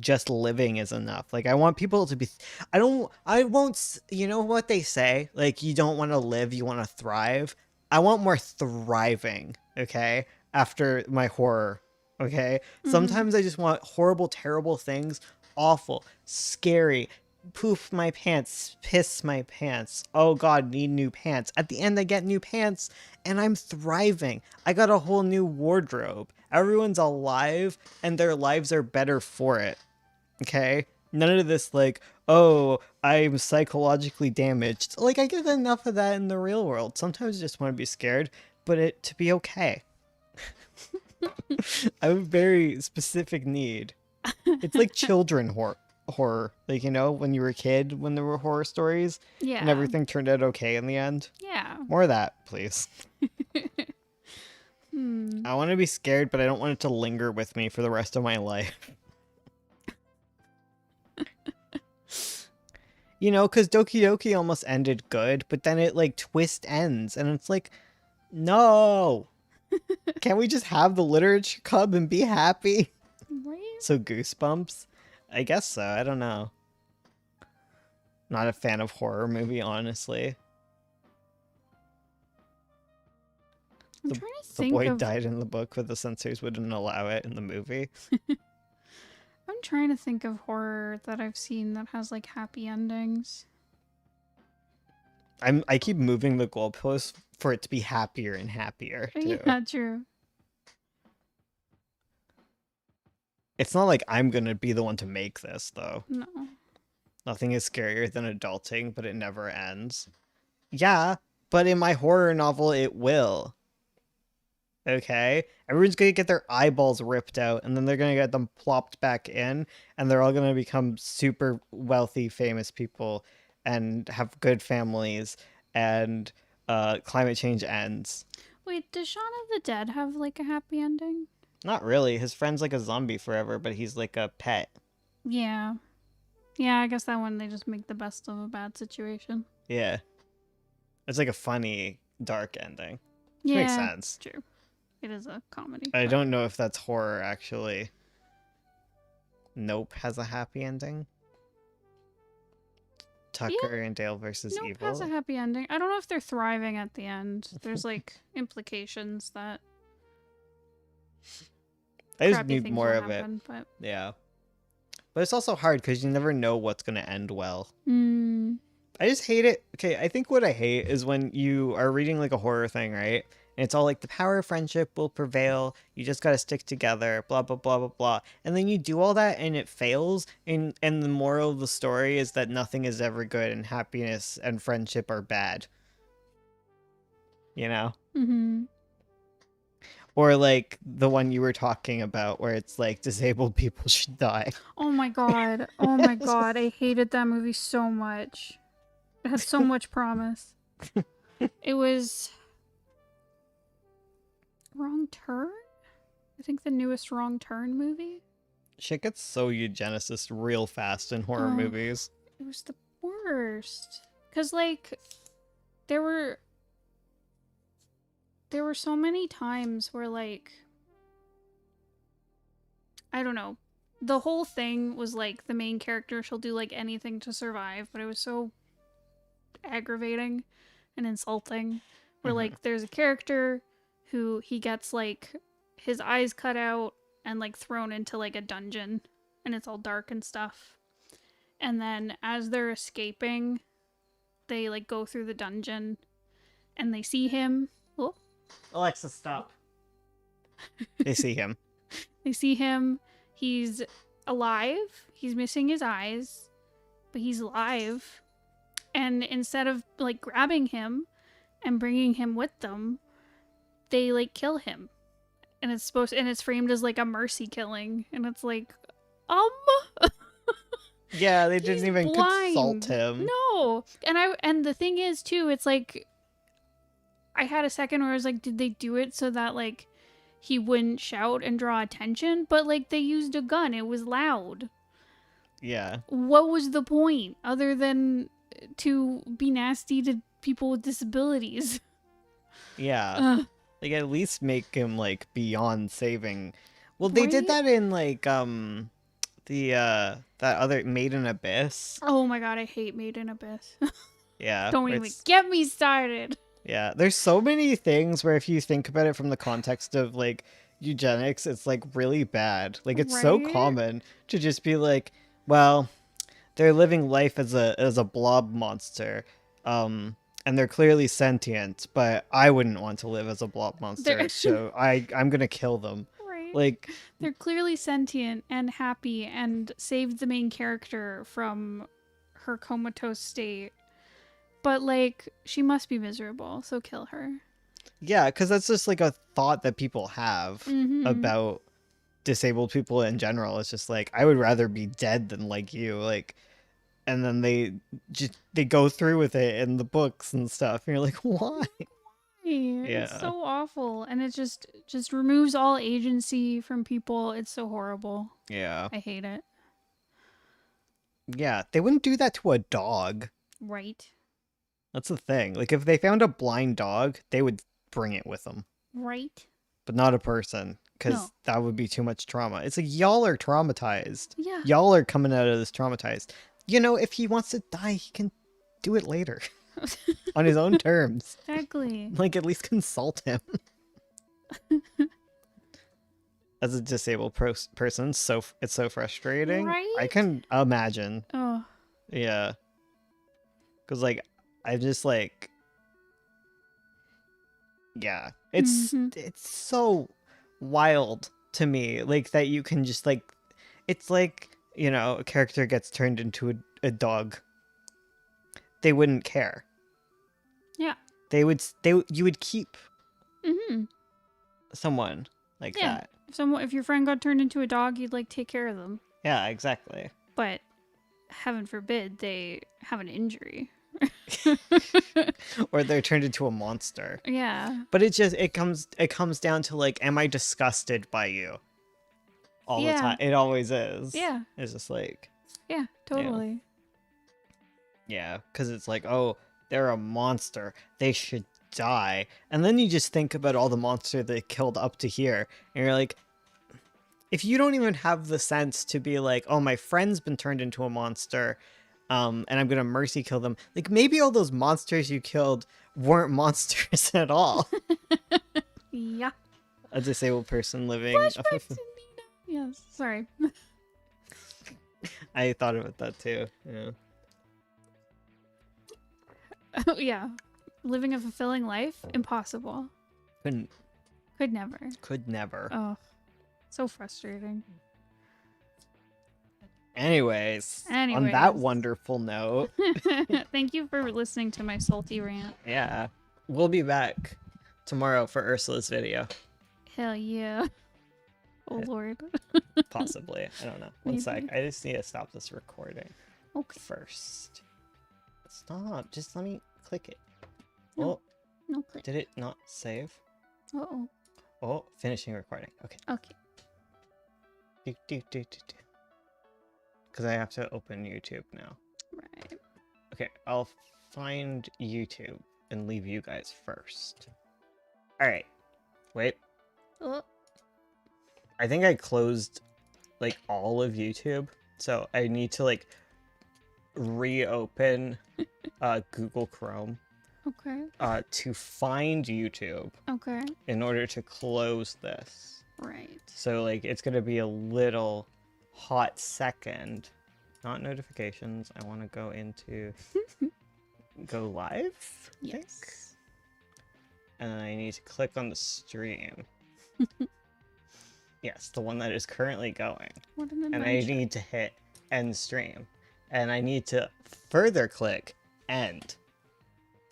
just living is enough. Like I want people to be I won't you know what they say? Like you don't want to live, you want to thrive. I want more thriving, okay? After my horror, okay? Sometimes I just want horrible terrible things, awful, scary, poof my pants, piss my pants. Oh god, need new pants. At the end I get new pants and I'm thriving. I got a whole new wardrobe. Everyone's alive and their lives are better for it. Okay? None of this like, oh, I'm psychologically damaged. Like I get enough of that in the real world. Sometimes I just want to be scared, but it to be okay. I have a very specific need. It's like children horror. Like, when you were a kid, when there were horror stories and Yeah. everything turned out okay in the end. Yeah. More of that, please. Hmm. I want to be scared, but I don't want it to linger with me for the rest of my life. Because Doki Doki almost ended good, but then it like twist ends, and it's like, no. Can't we just have the literature club and be happy? Right? So goosebumps? I guess so. I don't know. Not a fan of horror movie, honestly. I'm The, trying to the think boy of. died in the book, but the censors wouldn't allow it in the movie. I'm trying to think of horror that I've seen that has like happy endings. I keep moving the goalposts for it to be happier and happier too. Yeah, true. It's not like I'm gonna be the one to make this though. No. Nothing is scarier than adulting, but it never ends. Yeah, but in my horror novel, it will. Okay? Everyone's gonna get their eyeballs ripped out, and then they're gonna get them plopped back in, and they're all gonna become super wealthy, famous people, and have good families, and climate change ends. Wait, does Shaun of the Dead have like a happy ending? Not really. His friend's like a zombie forever, but he's like a pet. Yeah. Yeah, I guess that one they just make the best of a bad situation. Yeah. It's like a funny, dark ending. Yeah. Makes sense. True. It is a comedy. I but- don't know if that's horror, actually. Nope has a happy ending. Tucker and Dale versus Nope Evil. has a happy ending. I don't know if they're thriving at the end. There's like implications that I just crappy need things more will of it. happen, but Yeah. But it's also hard because you never know what's going to end well. I just hate it. Okay, I think what I hate is when you are reading like a horror thing, right? And it's all like the power of friendship will prevail. You just gotta stick together, blah blah blah blah blah. And then you do all that and it fails. And the moral of the story is that nothing is ever good and happiness and friendship are bad. You know? Mm-hmm. Or like the one you were talking about where it's like disabled people should die. Oh my god. Oh my god. I hated that movie so much. It had so much promise. It was Wrong Turn? I think the newest Wrong Turn movie. Shit gets so eugenicist real fast in horror Oh. movies. It was the worst. Cause like there were so many times where like I don't know. The whole thing was like the main character, she'll do like anything to survive, but it was so aggravating and insulting. Where like there's a character who he gets like his eyes cut out and like thrown into like a dungeon and it's all dark and stuff. And then as they're escaping, they like go through the dungeon and they see him. Oh, Alexa, stop. They see him. they see him. He's alive. He's missing his eyes, but he's alive. And instead of like grabbing him and bringing him with them, they like kill him. And it's framed as like a mercy killing. And it's like, Yeah, they he's didn't even blind. consult him. No. And the thing is too, it's like I had a second where I was like, did they do it so that like he wouldn't shout and draw attention? But like they used a gun. It was loud. Yeah. What was the point other than to be nasty to people with disabilities? Yeah. Ugh. Like at least make him like beyond saving. Well, they did Right? that in like the that other Made in Abyss. Oh my god, I hate Made in Abyss. Yeah. Don't where even it's- get me started. Yeah, there's so many things where if you think about it from the context of like eugenics, it's like really bad. Like it's so Right? common to just be like, well, they're living life as a blob monster. And they're clearly sentient, but I wouldn't want to live as a blob monster, They're- so I'm gonna kill them. Right. Like, They're clearly sentient and happy and saved the main character from her comatose state. But like she must be miserable, so kill her. Yeah, because that's just like a thought that people have about disabled people in general. It's just like, I would rather be dead than like you. Like, and then they go through with it in the books and stuff. And you're like, why? It's Yeah. so awful, and it just removes all agency from people. It's so horrible. Yeah. I hate it. Yeah. They wouldn't do that to a dog. Right. That's the thing. Like, if they found a blind dog, they would bring it with them, Right. but not a person, because No. that would be too much trauma. It's like, y'all are traumatized. Yeah. Y'all are coming out of this traumatized. You know, if he wants to die, he can do it later on his own terms. Exactly. Like, at least consult him. As a disabled person, it's so frustrating. Right? I can imagine. Oh. Yeah. Because, like, I just, like... Yeah. It's so wild to me, like, that you can just, like... It's like, you know, a character gets turned into a dog. They wouldn't care. Yeah. You would keep someone like Yeah. that. If your friend got turned into a dog, you'd like take care of them. Yeah, exactly. But heaven forbid they have an injury. Or they're turned into a monster. Yeah. But it comes down to, like, am I disgusted by you? All the time. It always is. Yeah. It's just like, Yeah, totally. yeah, because it's like, oh, they're a monster. They should die. And then you just think about all the monsters they killed up to here, and you're like, if you don't even have the sense to be like, oh, my friend's been turned into a monster, and I'm gonna mercy kill them. Like, maybe all those monsters you killed weren't monsters at all. Yeah. A disabled person living. Flashback to Nina. Yes. Sorry. I thought about that too. Yeah. Yeah. Living a fulfilling life? Impossible. Could never. Could never. Oh. So frustrating. Anyways, on that wonderful note. Thank you for listening to my salty rant. Yeah. We'll be back tomorrow for Ursula's video. Hell yeah. Oh lord. Possibly. I don't know. One sec. I just need to stop this recording. Okay. First. Stop. Just let me click it. No. Oh. No click. Did it not save? Uh-oh. Oh, finishing recording. Okay. Okay. Because I have to open YouTube now. Right. Okay, I'll find YouTube and leave you guys first. Alright. Wait. Oh. I think I closed, like, all of YouTube. So I need to, like, reopen Google Chrome. Okay. To find YouTube. Okay. In order to close this. Right. So, like, it's going to be a little hot second. Not notifications. I want to go into go live. Yes. And I need to click on the stream. Yes, the one that is currently going. What an and adventure. I need to hit end stream. And I need to further click end.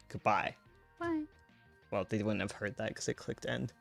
Goodbye. Bye. Well, they wouldn't have heard that because it clicked end.